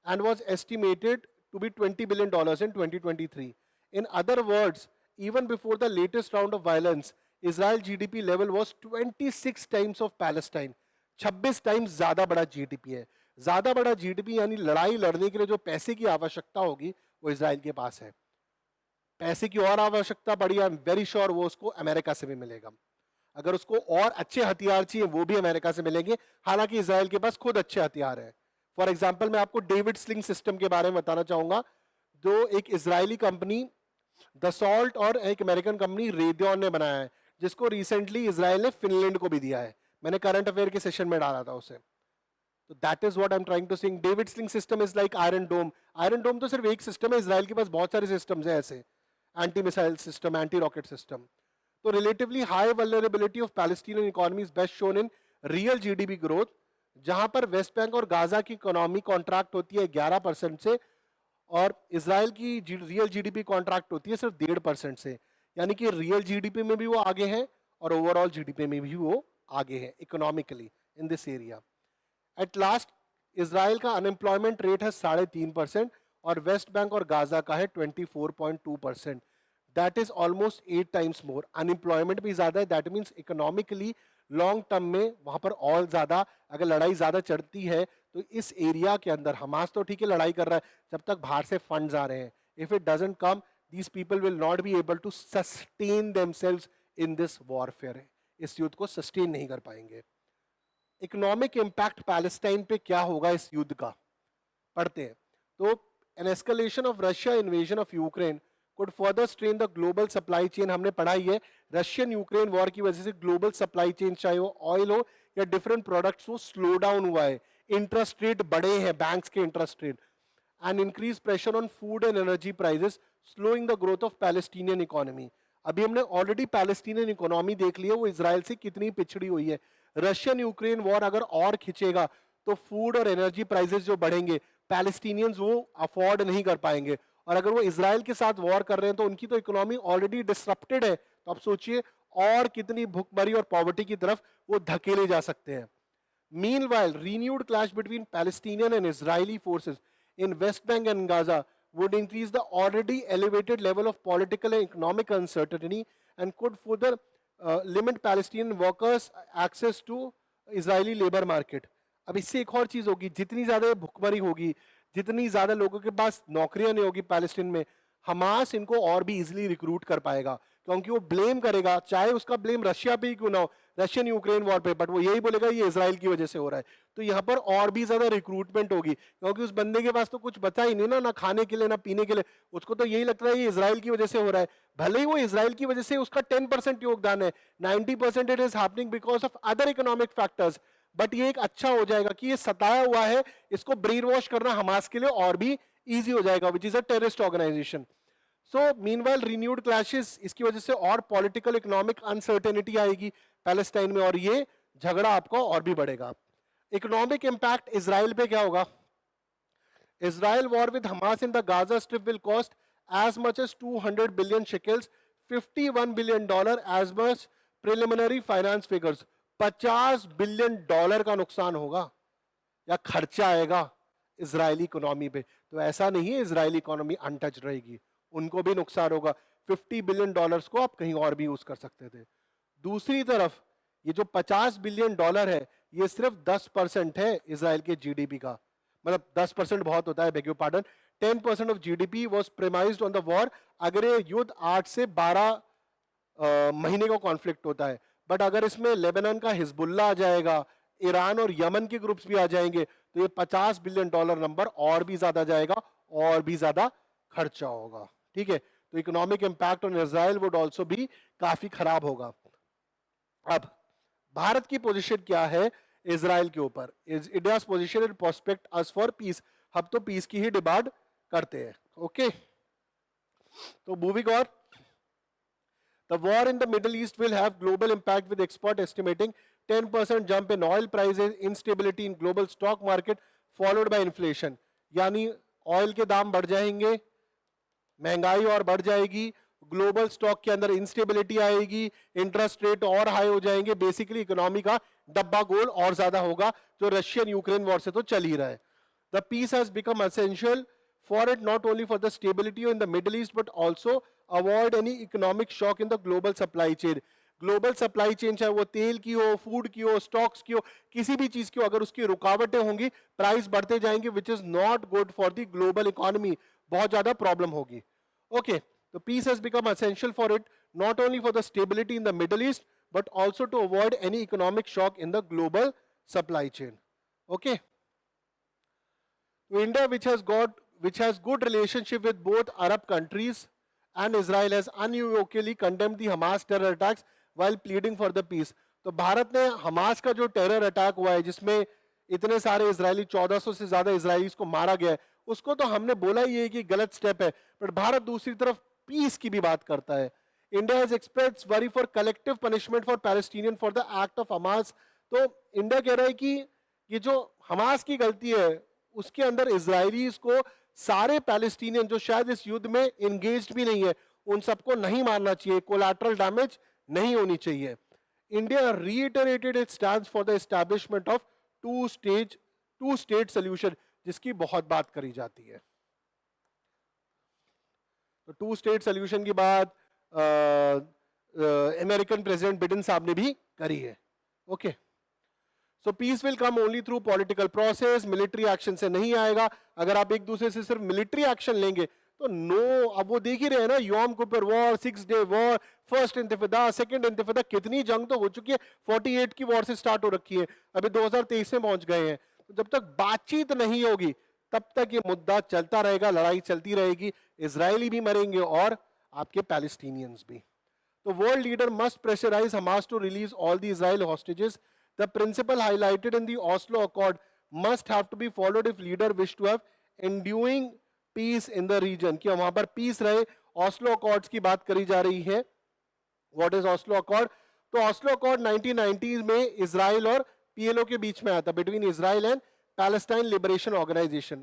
and was estimated to be $20 billion in 2023. In other words, even before the latest round of violence, Israel GDP level was 26 times of Palestine. 26 times ज़्यादा बड़ा GDP है. ज्यादा बड़ा GDP यानी लड़ाई लड़ने के लिए जो पैसे की आवश्यकता होगी वो इजराइल के पास है. पैसे की और आवश्यकता पड़ी, आई एम वेरी श्योर वो उसको अमेरिका से भी मिलेगा. अगर उसको और अच्छे हथियार चाहिए वो भी अमेरिका से मिलेंगे, हालांकि इजराइल के पास खुद अच्छे हथियार है. फॉर एग्जाम्पल मैं आपको डेविड स्लिंग सिस्टम के बारे में बताना चाहूंगा, जो एक इजरायली कंपनी दसॉल्ट और एक अमेरिकन कंपनी रेडियन ने बनाया है, जिसको रिसेंटली इजराइल ने फिनलैंड को भी दिया है. मैंने करंट अफेयर के सेशन में डाला था उसे. तो that is what I am trying to sing. David Sling system is like Iron Dome. Iron Dome तो सिर्फ एक सिस्टम है, इजराइल के पास बहुत सारे सिस्टम्स हैं ऐसे, anti missile system, anti rocket system. तो relatively high vulnerability of Palestinian economy is best shown in real GDP growth, जहां पर वेस्ट बैंक और गाजा की इकोनॉमी कॉन्ट्रैक्ट होती है 11% से, और इसराइल की रियल जीडीपी कॉन्ट्रैक्ट होती है सिर्फ 1.5% से। यानी कि रियल जीडीपी में भी वो आगे हैं और ओवरऑल जीडीपी में भी वो आगे हैं economically in this area. At last, Israel का अनएम्प्लॉयमेंट रेट है 3.5% और वेस्ट बैंक और गाजा का है 24.2%। That is almost 8 times more. Unemployment भी ज्यादा है, that means economically long term में वहां पर और ज्यादा, अगर लड़ाई ज्यादा चढ़ती है तो इस एरिया के अंदर हमास तो ठीक है लड़ाई कर रहा है जब तक बाहर से फंड्स आ रहे हैं, if it doesn't come these people will not be able to sustain themselves in this warfare. इस युद्ध को सस्टेन नहीं कर पाएंगे। इकोनॉमिक इंपैक्ट पैलेस्टाइन पे क्या होगा इस युद्ध का, पढ़ते हैं। तो an escalation of Russia invasion of Ukraine could further strain the global supply chain। हमने पढ़ाई है रशियन यूक्रेन वॉर की वजह से ग्लोबल सप्लाई चेन, चाहे वो ऑयल हो या डिफरेंट प्रोडक्ट्स, वो स्लो डाउन हुआ है। इंटरेस्ट रेट बढ़े हैं, बैंक्स के interest rate, and increase pressure on food and energy prices, slowing the growth of Palestinian economy. अभी हमने ऑलरेडी पैलेस्टीनियन इकोनॉमी देख ली है, वो इसराइल से कितनी पिछड़ी हुई है। रशियन यूक्रेन वॉर अगर और खिंचेगा तो फूड और एनर्जी प्राइसेस जो बढ़ेंगे, पैलेस्टीनियंस वो अफोर्ड नहीं कर पाएंगे, और अगर वो इसराइल के साथ वॉर कर रहे हैं तो उनकी तो इकोनॉमी ऑलरेडी डिसरप्टेड है। तो आप सोचिए और कितनी भुखमरी और पॉवर्टी की तरफ वो धकेले जा सकते हैं। Meanwhile, renewed clash between Palestinian and Israeli forces in West Bank and Gaza would increase the already elevated level of political and economic uncertainty and could further limit Palestinian workers' access to Israeli labor market। अब इससे एक और चीज होगी, जितनी ज्यादा भुखमरी होगी, जितनी ज्यादा लोगों के पास नौकरियां नहीं होगी पैलेस्टीन में, हमास इनको और भी इजीली रिक्रूट कर पाएगा, क्योंकि वो ब्लेम करेगा, चाहे उसका ब्लेम रशिया पे ही क्यों ना हो, रशियन यूक्रेन वॉर पे, बट वो यही बोलेगा ये इजराइल की वजह से हो रहा है। तो यहाँ पर और भी ज्यादा रिक्रूटमेंट होगी, क्योंकि उस बंदे के पास तो कुछ बचा ही नहीं ना, ना खाने के लिए ना पीने के लिए, उसको तो यही लगता है ये इजराइल की वजह से हो रहा है। भले ही वो इजराइल की वजह से उसका 10% योगदान है, 90% it is happening because of other economic factors, but ये एक अच्छा हो जाएगा कि ये सताया हुआ है, इसको ब्रेन वॉश करना हमास के लिए और भी इजी हो जाएगा, which is a terrorist organisation. So meanwhile renewed clashes, इसकी वजह से और पॉलिटिकल इकोनॉमिक अनसर्टेनिटी आएगी पैलेस्टाइन में, और ये झगड़ा आपको और भी बढ़ेगा। इकोनॉमिक इंपैक्ट इसराइल पे क्या होगा? Israel war with Hamas in the Gaza Strip will cost as much as 200 billion shekels, $51 billion as much preliminary finance figures। $50 billion का नुकसान होगा या खर्चा आएगा इजरायली इकोनॉमी पे। तो ऐसा नहीं है इजरायली इकोनॉमी अनटच रहेगी, उनको भी नुकसान होगा। $50 बिलियन को आप कहीं और भी यूज कर सकते थे। दूसरी तरफ ये जो $50 बिलियन है, ये सिर्फ 10% है इसराइल के जीडीपी का, मतलब 10% बहुत होता है, beg your pardon, 10% of GDP was premised on the war. अगर ये युद्ध 8 से 12 महीने का कॉन्फ्लिक्ट होता है, बट अगर इसमें लेबनान का हिजबुल्ला आ जाएगा, ईरान और यमन के ग्रुप्स भी आ जाएंगे, तो ये $50 बिलियन नंबर और भी ज्यादा जाएगा और भी ज्यादा खर्चा होगा। ठीक है, तो economic impact on Israel would also भी काफी खराब होगा। अब भारत की पोजीशन क्या है इजराइल के ऊपर? India's position in prospect us for piece. हम तो पीस की ही डिमांड करते हैं। ओके, तो moving on, the war in the Middle East will have global impact with expert estimating 10% jump in oil prices, instability in global stock market followed by inflation। यानी oil के दाम बढ़ जाएंगे, महंगाई और बढ़ जाएगी, ग्लोबल स्टॉक के अंदर इंस्टेबिलिटी आएगी, इंटरेस्ट रेट और हाई हो जाएंगे, बेसिकली इकोनॉमी का डब्बा गोल और ज्यादा होगा, जो रशियन यूक्रेन वॉर से तो चल ही रहा है। The peace has become essential for it, not only for the stability in the Middle East but also avoid any economic shock in the global supply chain. Global supply chain चाहे वो तेल की हो, फूड की हो, stocks की हो, किसी भी चीज की हो, अगर उसकी रुकावटें होंगी प्राइस बढ़ते जाएंगे, which is not good for the global economy, बहुत ज्यादा प्रॉब्लम होगी। Okay, the peace has become essential for it, not only for the stability in the Middle East, but also to avoid any economic shock in the global supply chain. Okay. So India, which has good relationship with both Arab countries and Israel, has unequivocally condemned the Hamas terror attacks while pleading for the peace. तो भारत ने Hamas का जो terror attack हुआ है, जिसमें इतने सारे Israeli, 1400 से ज्यादा इजरायलीज को मारा गया है, उसको तो हमने बोला ही है कि गलत स्टेप है, पर भारत दूसरी तरफ पीस की भी बात करता है। India has expressed worry for collective punishment for Palestinian for the act of Hamas. तो इंडिया कह रहा है कि ये जो हमास की गलती है उसके अंदर इजरायलीज को सारे पैलेस्टीनियन जो शायद इस युद्ध में एंगेज्ड भी नहीं है उन सबको नहीं मारना चाहिए, कोलैटरल डैमेज नहीं होनी चाहिए. India reiterated its stand for the establishment of two state solution, जिसकी बहुत बात करी जाती है. तो टू स्टेट सोल्यूशन की बात अमेरिकन प्रेसिडेंट बिडेन साहब ने भी करी है. Okay, so peace will come only through political process, military action से नहीं आएगा. अगर आप एक दूसरे से सिर्फ मिलिट्री एक्शन लेंगे तो नो, अब वो देख ही रहे हैं ना, Yom Kippur war, 6 day war, first intifada, second intifada, कितनी जंग तो हो चुकी है. 48 की वॉर से स्टार्ट हो रखी है, अभी 2023 में पहुंच गए हैं. तो जब तक बातचीत नहीं होगी तब तक ये मुद्दा चलता रहेगा, लड़ाई चलती रहेगी, इजरायली भी मरेंगे और आपके पैलेस्टीनियंस भी. तो world leader must pressurise Hamas to release all the Israel hostages. The principle highlighted in the Oslo Accord must have to be followed if leader wish to have enduring peace in the region. कि वहां पर peace रहे. Oslo Accords की बात करी जा रही है. What is Oslo Accord? तो Oslo Accord 1990s में इजराइल और PLO के बीच में आया था, between Israel and Palestine Liberation Organization.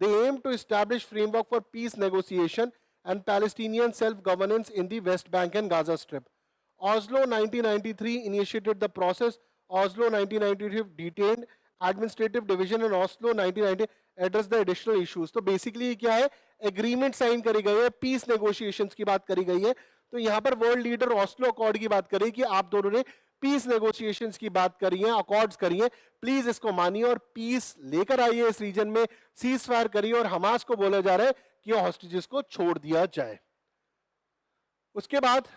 They aim to establish framework for peace negotiation and Palestinian self-governance in the West Bank and Gaza Strip. Oslo 1993 initiated the process. Oslo 1993 detained administrative division and Oslo 1990 addressed the additional issues. तो basically क्या है, agreement sign करी गई है, piece negotiations की बात करी गई है. तो यहां पर वर्ल्ड लीडर ऑस्लो अकॉर्ड की बात करें कि आप दोनों ने पीस नेगोशिएशंस की बात करी है, अकॉर्ड्स करी है, प्लीज इसको मानिए और पीस लेकर आइए इस रीजन में, सीज फायर करिए और हमास को बोला जा रहा है कि हॉस्टेजेस को छोड़ दिया जाए. उसके बाद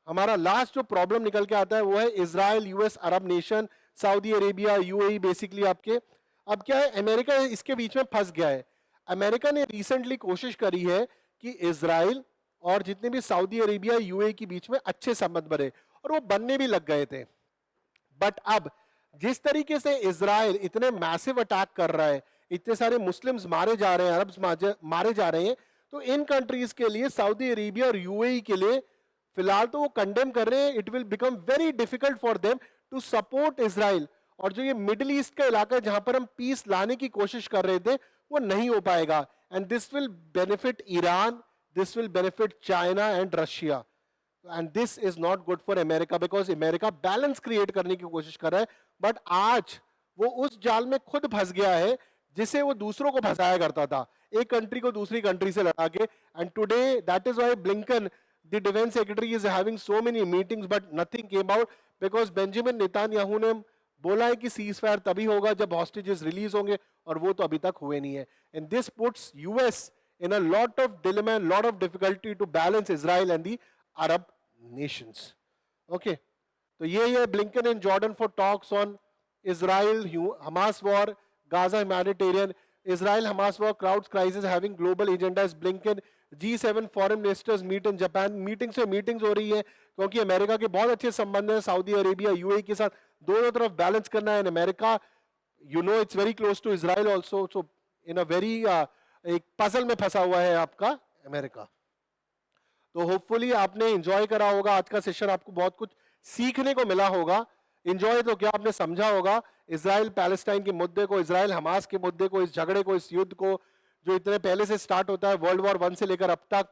हमारा लास्ट जो प्रॉब्लम निकल के आता है वो है Israel, US, Arab nation, Saudi Arabia, UAE basically आपके. अब क्या है, अमेरिका इसके बीच में फंस गया है. अमेरिका ने रिसेंटली कोशिश करी है कि इजराइल और जितने भी सऊदी अरेबिया, यूएई के बीच में अच्छे संबंध बने, और वो बनने भी लग गए थे. बट अब जिस तरीके से इजराइल इतने मैसिव अटैक कर रहा है, इतने सारे मुस्लिम्स मारे जा रहे हैं, अरब्स मारे जा रहे हैं, तो इन कंट्रीज के लिए, सऊदी अरेबिया और यूएई के लिए फिलहाल तो वो कंडेम कर रहे हैं. It will become very difficult for them to support Israel. और जो ये मिडिल ईस्ट का इलाका है जहां पर हम पीस लाने की कोशिश कर रहे थे, वो नहीं हो पाएगा. And this will benefit Iran, this will benefit China and Russia. And this is not good for America, because America balance create करने की कोशिश कर रहा है, बट आज वो उस जाल में खुद फंस गया है जिसे वो दूसरों को फंसाया करता था, एक कंट्री को दूसरी कंट्री से लड़ा के. And today that is why Blinken, the defense secretary, is having so many meetings but nothing came out, because Benjamin Netanyahu ने बोला है कि सीज फायर तभी होगा जब हॉस्टेजेस रिलीज होंगे, और वो तो अभी तक हुए नहीं है. And this puts US in a lot of dilemma and lot of difficulty to balance Israel and the Arab nations. Okay, तो ये है Blinken and Jordan for talks on Israel Hamas war, Gaza humanitarian. Israel Hamas war crowds crisis having global agenda as Blinken. G7 foreign ministers meet in Japan. Meetings हो रही है क्योंकि America के बहुत अच्छे संबंध हैं सऊदी अरेबिया, यूएई के साथ. दोनों तरफ बैलेंस करना है. America, you know, it's very close to Israel also, so in a very एक पजल में फंसा हुआ है आपका अमेरिका. तो होपफुली आपने एंजॉय करा होगा आज का सेशन, आपको बहुत कुछ सीखने को मिला होगा. एंजॉय तो क्या, आपने समझा होगा इजराइल पैलेस्टाइन के मुद्दे को, इजराइल हमास के मुद्दे को, इस झगड़े को, इस युद्ध को जो इतने पहले से स्टार्ट होता है वर्ल्ड वॉर 1 से लेकर अब तक.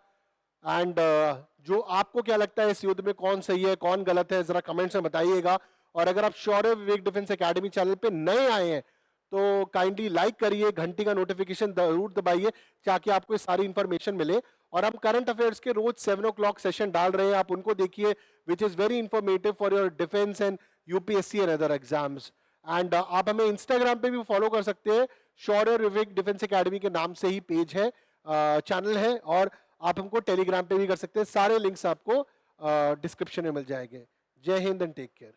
एंड जो आपको क्या लगता है इस युद्ध में कौन सही है कौन गलत है, जरा कमेंट्स में बताइएगा. और अगर आप शौर्य विवेक डिफेंस एकेडमी चैनल पे नए आए हैं तो काइंडली लाइक करिए, घंटी का नोटिफिकेशन जरूर दबाइए ताकि आपको ये सारी इंफॉर्मेशन मिले. और हम करंट अफेयर्स के रोज 7 o'clock सेशन डाल रहे हैं, आप उनको देखिए, which is very informative for your defence and UPSC and other exams. And आप हमें इंस्टाग्राम पे भी फॉलो कर सकते हैं, शौर्य विवेक डिफेंस एकेडमी के नाम से ही पेज है, चैनल है. और आप हमको टेलीग्राम पे भी कर सकते हैं. सारे लिंक्स आपको डिस्क्रिप्शन में मिल जाएंगे. जय हिंद एंड टेक केयर.